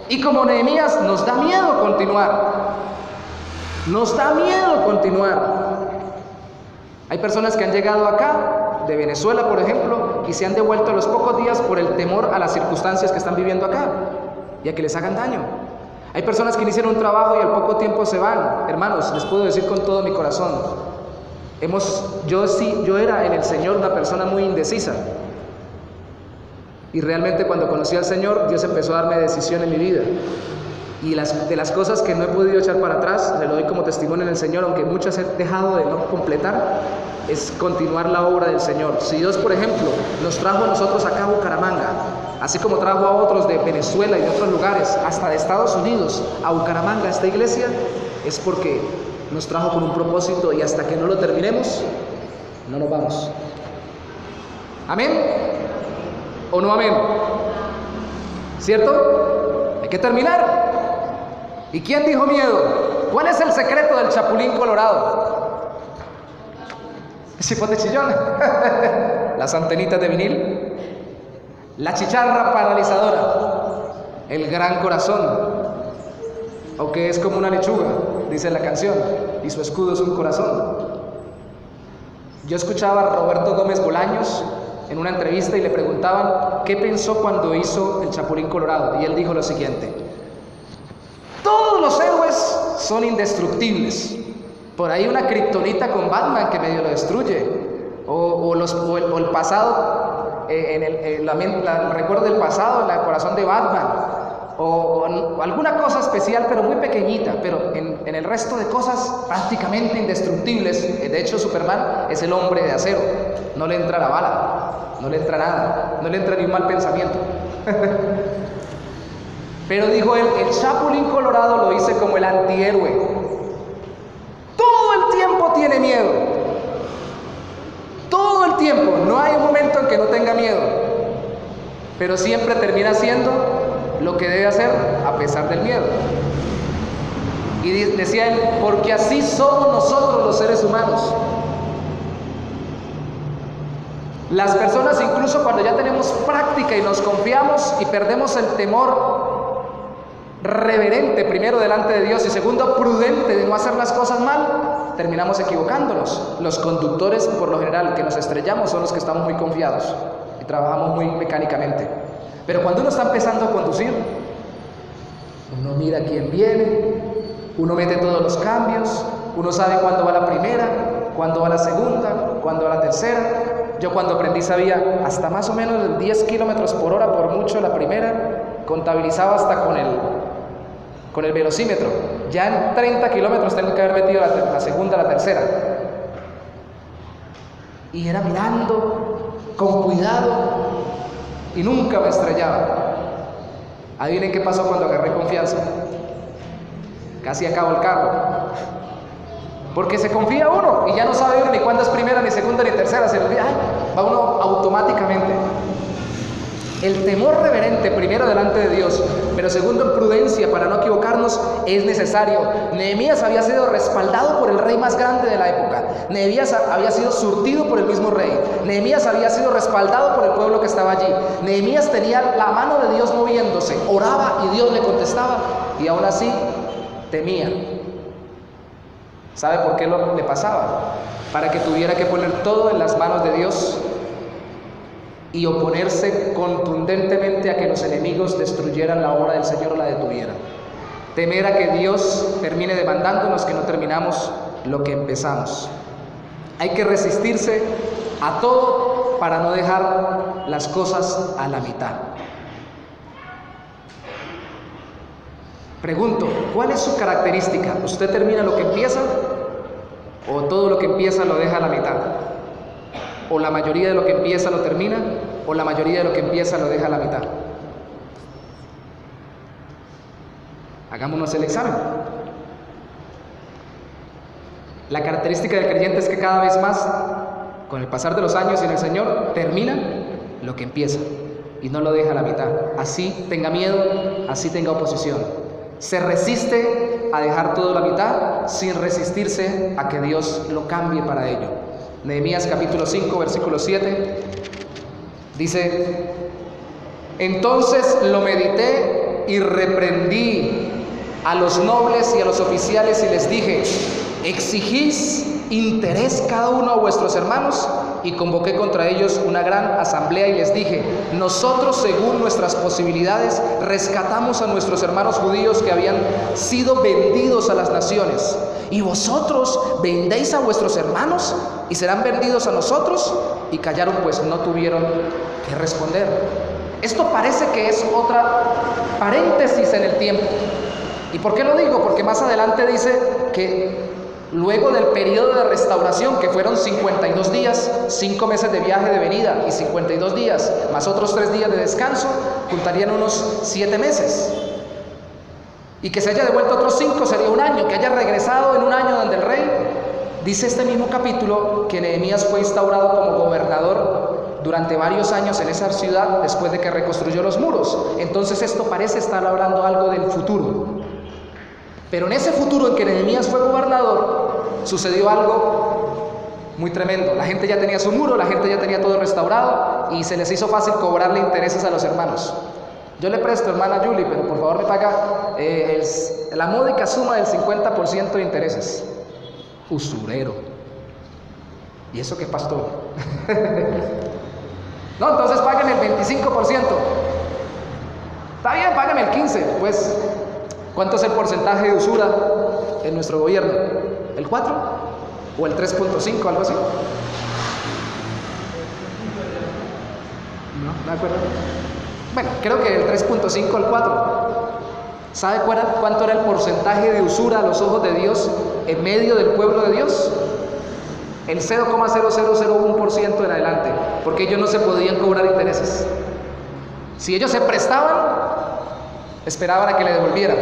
A: Y como Nehemías, nos da miedo continuar. Nos da miedo continuar. Hay personas que han llegado acá, de Venezuela por ejemplo, y se han devuelto a los pocos días por el temor a las circunstancias que están viviendo acá y a que les hagan daño. Hay personas que inician un trabajo y al poco tiempo se van. Hermanos, les puedo decir con todo mi corazón, yo era en el Señor una persona muy indecisa. Y realmente cuando conocí al Señor, Dios empezó a darme decisión en mi vida. Y de las cosas que no he podido echar para atrás, le lo doy como testimonio en el Señor, aunque muchas he dejado de no completar, es continuar la obra del Señor. Si Dios, por ejemplo, nos trajo a nosotros acá a Bucaramanga, así como trajo a otros de Venezuela y de otros lugares, hasta de Estados Unidos, a Bucaramanga, a esta iglesia, es porque nos trajo con un propósito, y hasta que no lo terminemos, no nos vamos. ¿Amén? ¿O no amén? ¿Cierto? Hay que terminar. ¿Y quién dijo miedo? ¿Cuál es el secreto del chapulín colorado? El chipote chillón, las antenitas de vinil, la chicharra paralizadora, el gran corazón, o que es como una lechuga, dice la canción, y su escudo es un corazón. Yo escuchaba a Roberto Gómez Bolaños en una entrevista y le preguntaban qué pensó cuando hizo el chapulín colorado, y él dijo lo siguiente: todos los héroes son indestructibles. Por ahí una kriptonita con Batman que medio lo destruye, o el pasado, el recuerdo del pasado en el corazón de Batman, o alguna cosa especial pero muy pequeñita, pero en el resto de cosas prácticamente indestructibles. De hecho, Superman es el hombre de acero, no le entra la bala, no le entra nada, no le entra ni un mal pensamiento. Pero dijo él, el chapulín colorado lo hice como el antihéroe. Todo el tiempo tiene miedo. Todo el tiempo. No hay un momento en que no tenga miedo. Pero siempre termina haciendo lo que debe hacer a pesar del miedo. Y decía él, porque así somos nosotros los seres humanos. Las personas, incluso cuando ya tenemos práctica y nos confiamos y perdemos el temor reverente, primero delante de Dios y segundo prudente de no hacer las cosas mal, terminamos equivocándonos. Los conductores, por lo general, que nos estrellamos son los que estamos muy confiados y trabajamos muy mecánicamente. Pero cuando uno está empezando a conducir, Uno mira quién viene, uno mete todos los cambios, uno sabe cuándo va la primera, cuándo va la segunda, cuándo va la tercera. Yo cuando aprendí sabía hasta más o menos 10 kilómetros por hora, por mucho la primera, contabilizaba hasta con el velocímetro. Ya en 30 kilómetros tengo que haber metido la segunda, la tercera. Y era mirando con cuidado y nunca me estrellaba. Adivinen qué pasó cuando agarré confianza. Casi acabo el carro. Porque se confía uno y ya no sabe uno ni cuándo es primera, ni segunda, ni tercera. Se le olvida, va uno automáticamente. El temor reverente, primero delante de Dios, pero segundo en prudencia para no equivocarnos, es necesario. Nehemías había sido respaldado por el rey más grande de la época. Nehemías había sido surtido por el mismo rey. Nehemías había sido respaldado por el pueblo que estaba allí. Nehemías tenía la mano de Dios moviéndose, oraba y Dios le contestaba, y aún así temía. ¿Sabe por qué le pasaba? Para que tuviera que poner todo en las manos de Dios y oponerse contundentemente a que los enemigos destruyeran la obra del Señor o la detuvieran. Temer a que Dios termine demandándonos que no terminamos lo que empezamos. Hay que resistirse a todo para no dejar las cosas a la mitad. Pregunto, ¿cuál es su característica? ¿Usted termina lo que empieza o todo lo que empieza lo deja a la mitad? ¿O la mayoría de lo que empieza lo termina? ¿O la mayoría de lo que empieza lo deja a la mitad? Hagámonos el examen. La característica del creyente es que cada vez más, con el pasar de los años en el Señor, termina lo que empieza y no lo deja a la mitad. Así tenga miedo, así tenga oposición. Se resiste a dejar todo a la mitad sin resistirse a que Dios lo cambie para ello. Nehemías capítulo 5, versículo 7, dice: entonces lo medité y reprendí a los nobles y a los oficiales y les dije: ¿exigís interés cada uno a vuestros hermanos? Y convoqué contra ellos una gran asamblea y les dije: nosotros, según nuestras posibilidades, rescatamos a nuestros hermanos judíos que habían sido vendidos a las naciones. ¿Y vosotros vendéis a vuestros hermanos y serán vendidos a nosotros? Y callaron, pues no tuvieron que responder. Esto parece que es otra paréntesis en el tiempo. ¿Y por qué lo digo? Porque más adelante dice que luego del periodo de restauración, que fueron 52 días, 5 meses de viaje de venida y 52 días, más otros 3 días de descanso, juntarían unos 7 meses. Y que se haya devuelto otros 5 sería un año, que haya regresado en un año donde el rey, dice este mismo capítulo, que Nehemías fue instaurado como gobernador durante varios años en esa ciudad después de que reconstruyó los muros. Entonces esto parece estar hablando algo del futuro. Pero en ese futuro en que Nehemías fue gobernador, sucedió algo muy tremendo. La gente ya tenía su muro, la gente ya tenía todo restaurado y se les hizo fácil cobrarle intereses a los hermanos. Yo le presto, hermana Julie, pero por favor me paga la módica suma del 50% de intereses. Usurero. ¿Y eso qué, pastor? No, entonces págame el 25%. Está bien, págame el 15%. Pues, ¿cuánto es el porcentaje de usura en nuestro gobierno? ¿El 4? ¿O el 3.5? Algo así. No, ¿me acuerdo? Bueno, creo que el 3.5 al 4. ¿Sabe cuánto era el porcentaje de usura a los ojos de Dios en medio del pueblo de Dios? El 0,0001% en adelante, porque ellos no se podían cobrar intereses. Si ellos se prestaban, esperaban a que le devolvieran.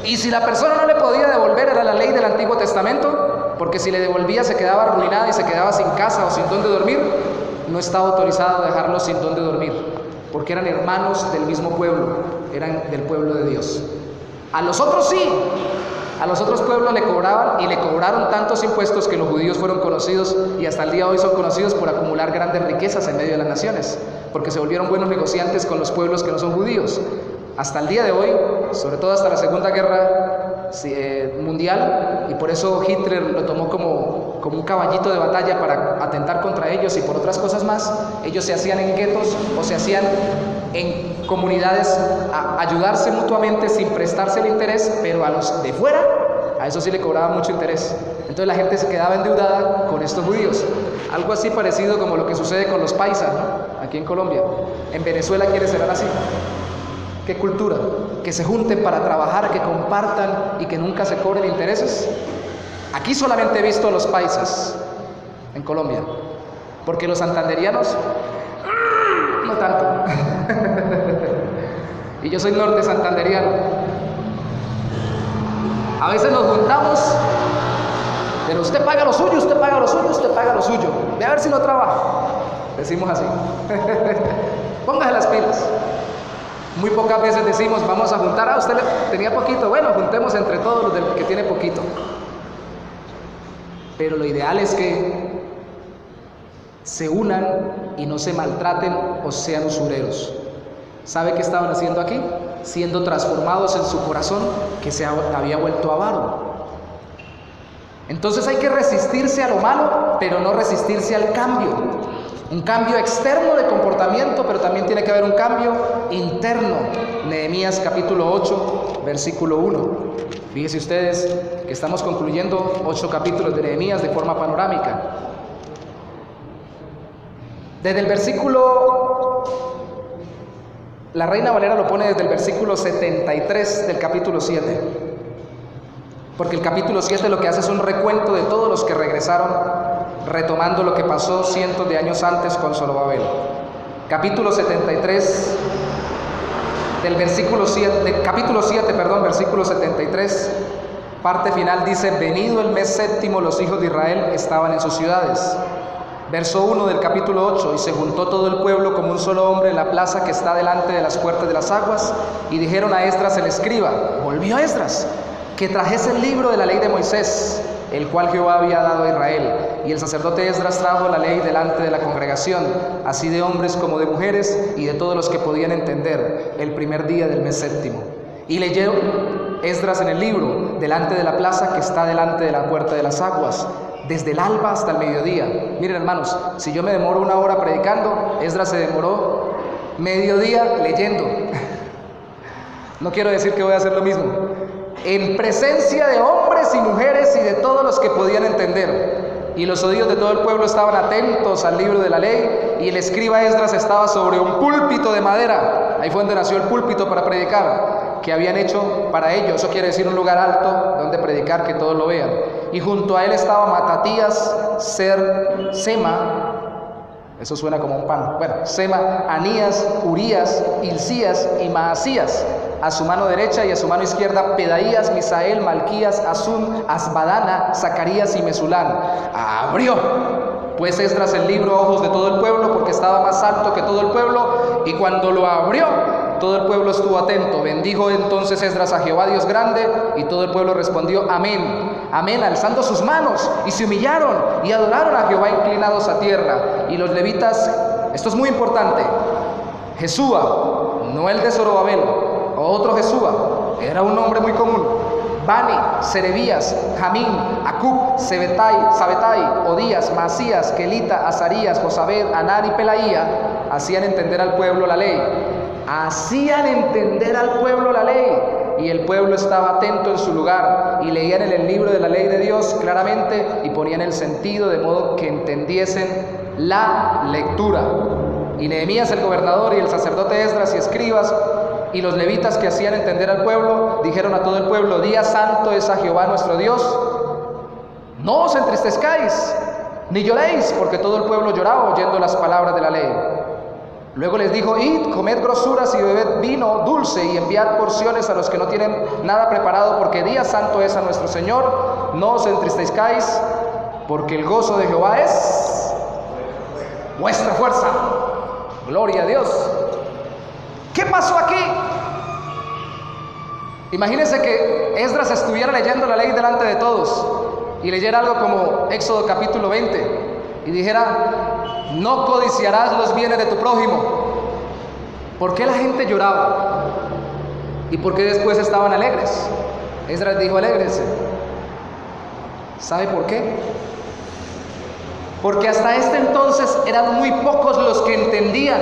A: Y si la persona no le podía devolver, era la ley del Antiguo Testamento, porque si le devolvía se quedaba arruinada y se quedaba sin casa o sin dónde dormir. No estaba autorizado a dejarlos sin dónde dormir, porque eran hermanos del mismo pueblo, eran del pueblo de Dios. A los otros sí, a los otros pueblos le cobraban y le cobraron tantos impuestos que los judíos fueron conocidos y hasta el día de hoy son conocidos por acumular grandes riquezas en medio de las naciones, porque se volvieron buenos negociantes con los pueblos que no son judíos. Hasta el día de hoy, sobre todo hasta la Segunda Guerra Mundial, y por eso Hitler lo tomó como un caballito de batalla para atentar contra ellos y por otras cosas más, ellos se hacían en guetos o se hacían en comunidades a ayudarse mutuamente sin prestarse el interés, pero a los de fuera, a eso sí le cobraba mucho interés. Entonces la gente se quedaba endeudada con estos judíos. Algo así parecido como lo que sucede con los paisas, ¿no? Aquí en Colombia. En Venezuela quiere ser así. ¿Qué cultura? Que se junten para trabajar, que compartan y que nunca se cobren intereses. Aquí solamente he visto a los paisas en Colombia, porque los santanderianos no tanto. Y yo soy norte santanderiano. A veces nos juntamos, pero usted paga lo suyo, usted paga lo suyo, usted paga lo suyo. Ve a ver si no trabaja. Decimos así. Póngase las pilas. Muy pocas veces decimos, vamos a juntar, usted tenía poquito, bueno, juntemos entre todos los del que tiene poquito. Pero lo ideal es que se unan y no se maltraten o sean usureros. ¿Sabe qué estaban haciendo aquí? Siendo transformados en su corazón, que se había vuelto avaro. Entonces hay que resistirse a lo malo, pero no resistirse al cambio. Un cambio externo de comportamiento, pero también tiene que haber un cambio interno. Nehemías capítulo 8, versículo 1. Fíjense ustedes que estamos concluyendo 8 capítulos de Nehemías de forma panorámica. Desde el versículo, la Reina Valera lo pone desde el versículo 73 del capítulo 7. Porque el capítulo 7 lo que hace es un recuento de todos los que regresaron, retomando lo que pasó cientos de años antes con Zorobabel. Capítulo 73 del versículo 7, del capítulo 7, versículo 73, parte final dice: venido el mes séptimo, los hijos de Israel estaban en sus ciudades. Verso 1 del capítulo 8: y se juntó todo el pueblo como un solo hombre en la plaza que está delante de las puertas de las aguas, y dijeron a Esdras el escriba, volvió Esdras, que trajese el libro de la ley de Moisés, el cual Jehová había dado a Israel. Y el sacerdote Esdras trajo la ley delante de la congregación, así de hombres como de mujeres, y de todos los que podían entender, el primer día del mes séptimo. Y leyó Esdras en el libro, delante de la plaza que está delante de la puerta de las aguas, desde el alba hasta el mediodía. Miren, hermanos, si yo me demoro 1 hora predicando, Esdras se demoró mediodía leyendo. No quiero decir que voy a hacer lo mismo. En presencia de hombres y mujeres y de todos los que podían entender. Y los oídos de todo el pueblo estaban atentos al libro de la ley, y el escriba Esdras estaba sobre un púlpito de madera. Ahí fue donde nació el púlpito para predicar, que habían hecho para ellos. Eso quiere decir un lugar alto donde predicar, que todos lo vean. Y junto a él estaba Matatías, Sema, eso suena como un pan, bueno, Sema, Anías, Urías, Hilcías y Maasías. A su mano derecha y a su mano izquierda Pedaías, Misael, Malquías, Asum, Asbadana, Zacarías y Mesulán. Abrió pues Esdras el libro a ojos de todo el pueblo, porque estaba más alto que todo el pueblo, y cuando lo abrió, todo el pueblo estuvo atento. Bendijo entonces Esdras a Jehová Dios grande, y todo el pueblo respondió amén, amén, alzando sus manos, y se humillaron y adoraron a Jehová inclinados a tierra. Y los levitas, esto es muy importante, Jesúa, no el de Zorobabel, otro Jesúa, era un nombre muy común. Bani, Serebías, Jamín, Acub, Sabetai, Odías, Masías, Kelita, Azarías, Josabed, Anán y Pelaía hacían entender al pueblo la ley. Hacían entender al pueblo la ley. Y el pueblo estaba atento en su lugar, y leían en el libro de la ley de Dios claramente, y ponían el sentido de modo que entendiesen la lectura. Y Nehemías el gobernador y el sacerdote Esdras y escribas y los levitas que hacían entender al pueblo, dijeron a todo el pueblo: día santo es a Jehová nuestro Dios, no os entristezcáis, ni lloréis, porque todo el pueblo lloraba oyendo las palabras de la ley. Luego les dijo: id, comed grosuras y bebed vino dulce, y enviad porciones a los que no tienen nada preparado, porque día santo es a nuestro Señor, no os entristezcáis, porque el gozo de Jehová es vuestra fuerza. Gloria a Dios. ¿Qué pasó aquí? Imagínense que Esdras estuviera leyendo la ley delante de todos y leyera algo como Éxodo capítulo 20 y dijera: no codiciarás los bienes de tu prójimo. ¿Por qué la gente lloraba? ¿Y por qué después estaban alegres? Esdras dijo: alégrense. ¿Sabe por qué? Porque hasta este entonces eran muy pocos los que entendían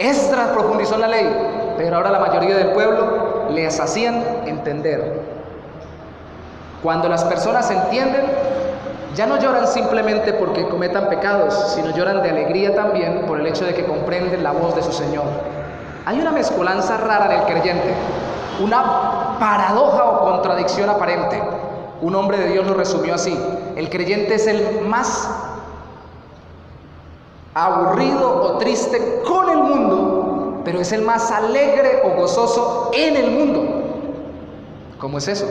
A: Esdras profundizó en la ley, pero ahora la mayoría del pueblo les hacían entender. Cuando las personas entienden, ya no lloran simplemente porque cometan pecados, sino lloran de alegría también por el hecho de que comprenden la voz de su Señor. Hay una mezcolanza rara en el creyente, una paradoja o contradicción aparente. Un hombre de Dios lo resumió así: el creyente es el más aburrido o triste con el mundo, pero es el más alegre o gozoso en el mundo. ¿Cómo es eso?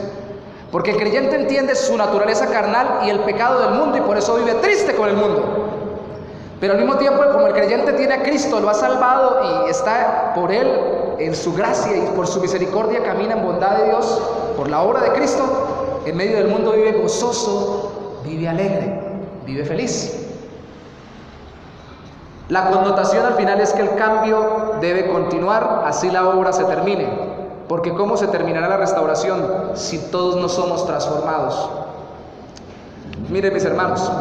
A: Porque el creyente entiende su naturaleza carnal y el pecado del mundo, y por eso vive triste con el mundo. Pero al mismo tiempo, como el creyente tiene a Cristo, lo ha salvado y está por Él, en su gracia y por su misericordia, camina en bondad de Dios, por la obra de Cristo, en medio del mundo vive gozoso, vive alegre, vive feliz. La connotación al final es que el cambio debe continuar, así la obra se termine. Porque ¿cómo se terminará la restauración si todos no somos transformados? Miren, mis hermanos,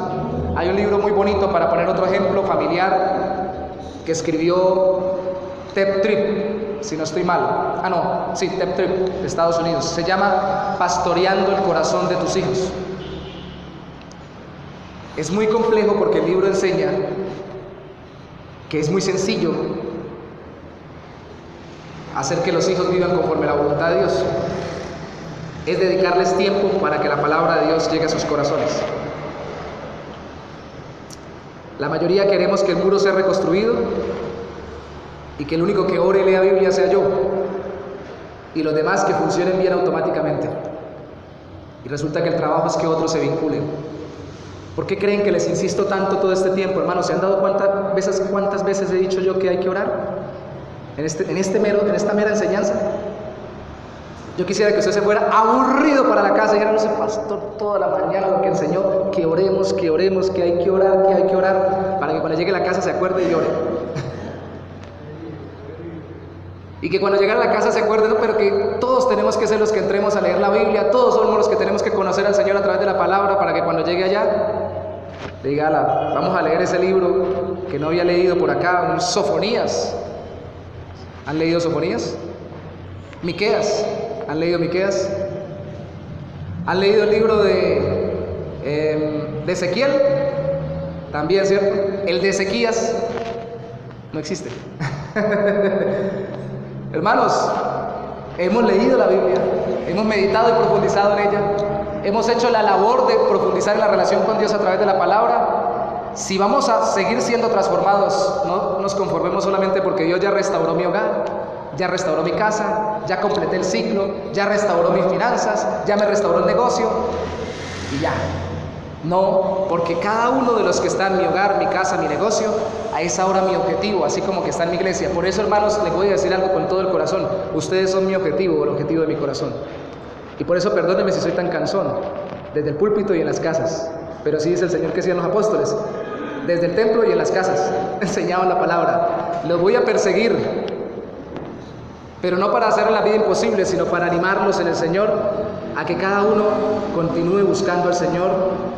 A: hay un libro muy bonito, para poner otro ejemplo familiar, que escribió Tep Tripp, si no estoy mal. Tep Tripp, de Estados Unidos. Se llama Pastoreando el corazón de tus hijos. Es muy complejo porque el libro enseña que es muy sencillo hacer que los hijos vivan conforme a la voluntad de Dios. Es dedicarles tiempo para que la palabra de Dios llegue a sus corazones. La mayoría queremos que el muro sea reconstruido y que el único que ore y lea Biblia sea yo, y los demás que funcionen bien automáticamente. Y resulta que el trabajo es que otros se vinculen. ¿Por qué creen que les insisto tanto todo este tiempo, hermanos? ¿Se han dado cuántas veces he dicho yo que hay que orar? En esta mera enseñanza. Yo quisiera que usted se fuera aburrido para la casa y dijera: no sé, pastor, toda la mañana lo que enseñó, que oremos, que hay que orar, para que cuando llegue a la casa se acuerde y ore. Y que cuando llegue a la casa se acuerde, no, pero que todos tenemos que ser los que entremos a leer la Biblia, todos somos los que tenemos que conocer al Señor a través de la palabra, para que cuando llegue allá diga: vamos a leer ese libro que no había leído por acá, un Sofonías. ¿Han leído Sofonías? Miqueas. ¿Han leído Miqueas? ¿Han leído el libro de Ezequiel? También, ¿cierto? El de Ezequías no existe. Hermanos, hemos leído la Biblia, hemos meditado y profundizado en ella, hemos hecho la labor de profundizar en la relación con Dios a través de la palabra. Si vamos a seguir siendo transformados, no nos conformemos solamente porque Dios ya restauró mi hogar, ya restauró mi casa, ya completé el ciclo, ya restauró mis finanzas, ya me restauró el negocio y ya. No, porque cada uno de los que está en mi hogar, mi casa, mi negocio, a esa hora mi objetivo, así como que está en mi iglesia. Por eso, hermanos, les voy a decir algo con todo el corazón: ustedes son mi objetivo, el objetivo de mi corazón. Y por eso perdónenme si soy tan cansón, desde el púlpito y en las casas. Pero así dice el Señor que hacían los apóstoles: desde el templo y en las casas enseñaban la palabra. Los voy a perseguir, pero no para hacer la vida imposible, sino para animarlos en el Señor a que cada uno continúe buscando al Señor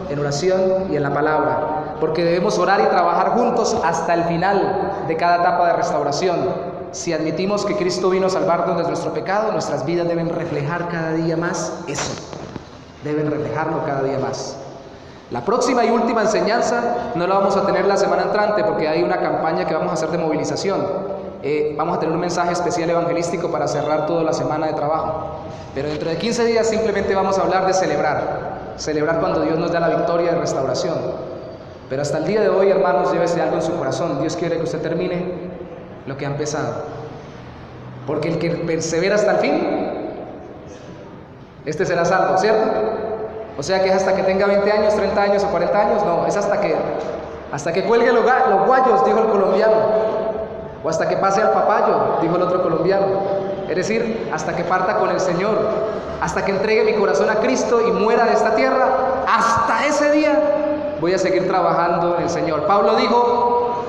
A: en oración y en la palabra, porque debemos orar y trabajar juntos hasta el final de cada etapa de restauración. Si admitimos que Cristo vino a salvarnos de nuestro pecado, nuestras vidas deben reflejar cada día más eso, deben reflejarlo cada día más. La próxima y última enseñanza no la vamos a tener la semana entrante, porque hay una campaña que vamos a hacer de movilización. Vamos a tener un mensaje especial evangelístico para cerrar toda la semana de trabajo. Pero dentro de 15 días simplemente vamos a hablar de celebrar cuando Dios nos da la victoria de restauración. Pero hasta el día de hoy, hermanos, llévese algo en su corazón. Dios quiere que usted termine lo que ha empezado, porque el que persevera hasta el fin, este será salvo, ¿cierto? O sea que es hasta que tenga 20 años, 30 años o 40 años. No, es hasta que cuelgue los guayos, dijo el colombiano, o hasta que pase al papayo, dijo el otro colombiano. Es decir, hasta que parta con el Señor, hasta que entregue mi corazón a Cristo y muera de esta tierra. Hasta ese día voy a seguir trabajando en el Señor. Pablo dijo: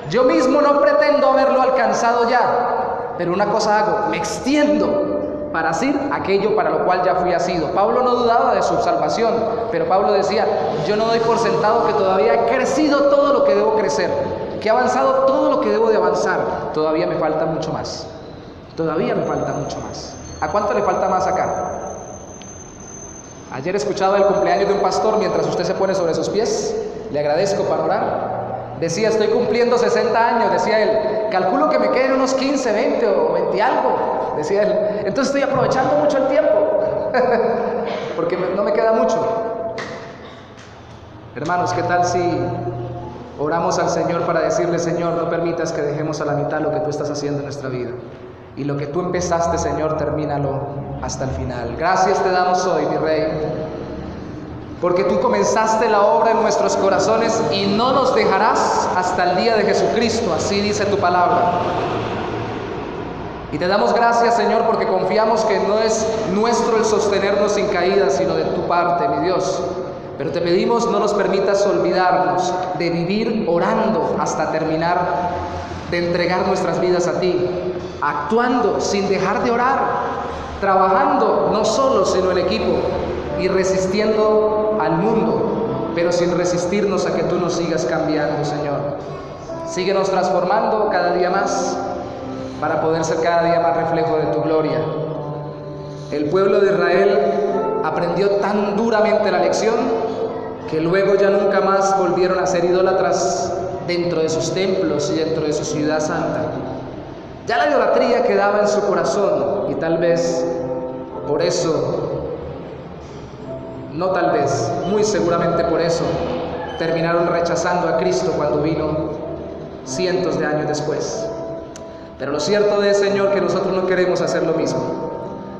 A: yo mismo no pretendo haberlo alcanzado ya, pero una cosa hago, me extiendo para hacer aquello para lo cual ya fui asido. Pablo no dudaba de su salvación, pero Pablo decía: yo no doy por sentado que todavía he crecido todo lo que debo crecer. que he avanzado todo lo que debo de avanzar. Todavía me falta mucho más. Todavía me falta mucho más. ¿A cuánto le falta más acá? Ayer escuchaba el cumpleaños de un pastor mientras usted se pone sobre sus pies. Le agradezco para orar. Decía, estoy cumpliendo 60 años, decía él. Calculo que me queden unos 15, 20 o 20 algo, decía él. Entonces estoy aprovechando mucho el tiempo, porque no me queda mucho. Hermanos, ¿qué tal si oramos al Señor para decirle, Señor, no permitas que dejemos a la mitad lo que tú estás haciendo en nuestra vida? Y lo que tú empezaste, Señor, termínalo hasta el final. Gracias te damos hoy, mi Rey, porque tú comenzaste la obra en nuestros corazones y no nos dejarás hasta el día de Jesucristo, así dice tu palabra. Y te damos gracias, Señor, porque confiamos que no es nuestro el sostenernos sin caída, sino de tu parte, mi Dios. Pero te pedimos no nos permitas olvidarnos de vivir orando hasta terminar de entregar nuestras vidas a ti, actuando sin dejar de orar, trabajando no solo sino en equipo y resistiendo al mundo, pero sin resistirnos a que tú nos sigas cambiando, Señor. Síguenos transformando cada día más para poder ser cada día más reflejo de tu gloria. El pueblo de Israel aprendió tan duramente la lección que luego ya nunca más volvieron a ser idólatras dentro de sus templos y dentro de su ciudad santa. Ya la idolatría quedaba en su corazón y tal vez por eso, no tal vez, muy seguramente por eso, terminaron rechazando a Cristo cuando vino cientos de años después. Pero lo cierto es, Señor, que nosotros no queremos hacer lo mismo.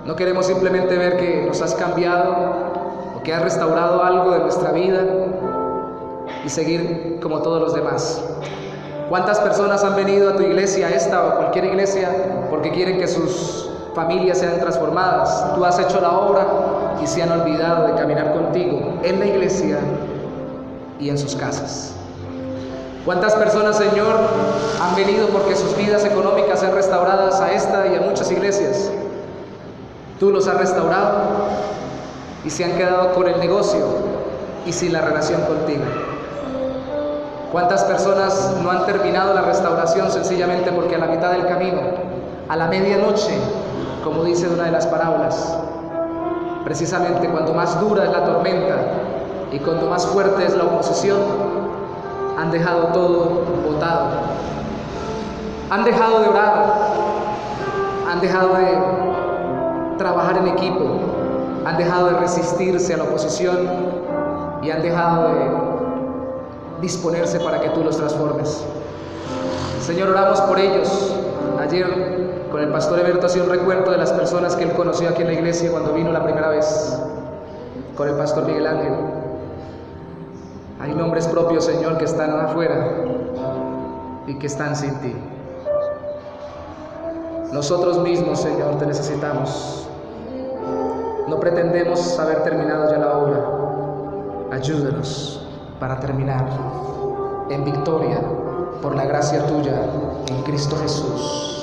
A: No queremos simplemente ver que nos has cambiado o que has restaurado algo de nuestra vida y seguir como todos los demás. ¿Cuántas personas han venido a tu iglesia, esta o cualquier iglesia, porque quieren que sus familias sean transformadas? Tú has hecho la obra y se han olvidado de caminar contigo en la iglesia y en sus casas. ¿Cuántas personas, Señor, han venido porque sus vidas económicas sean restauradas a esta y a muchas iglesias? Tú los has restaurado y se han quedado con el negocio y sin la relación contigo. ¿Cuántas personas no han terminado la restauración sencillamente porque a la mitad del camino, a la medianoche, como dice una de las parábolas, precisamente cuando más dura es la tormenta y cuando más fuerte es la oposición, han dejado todo botado? Han dejado de orar, han dejado de trabajar en equipo, han dejado de resistirse a la oposición y han dejado de disponerse para que tú los transformes. Señor, oramos por ellos. Ayer con el pastor Eberto hacía un recuento de las personas que él conoció aquí en la iglesia cuando vino la primera vez, con el pastor Miguel Ángel. Hay nombres propios, Señor, que están afuera y que están sin ti. Nosotros mismos, Señor, te necesitamos. No pretendemos haber terminado ya la obra. Ayúdanos para terminar en victoria por la gracia tuya en Cristo Jesús.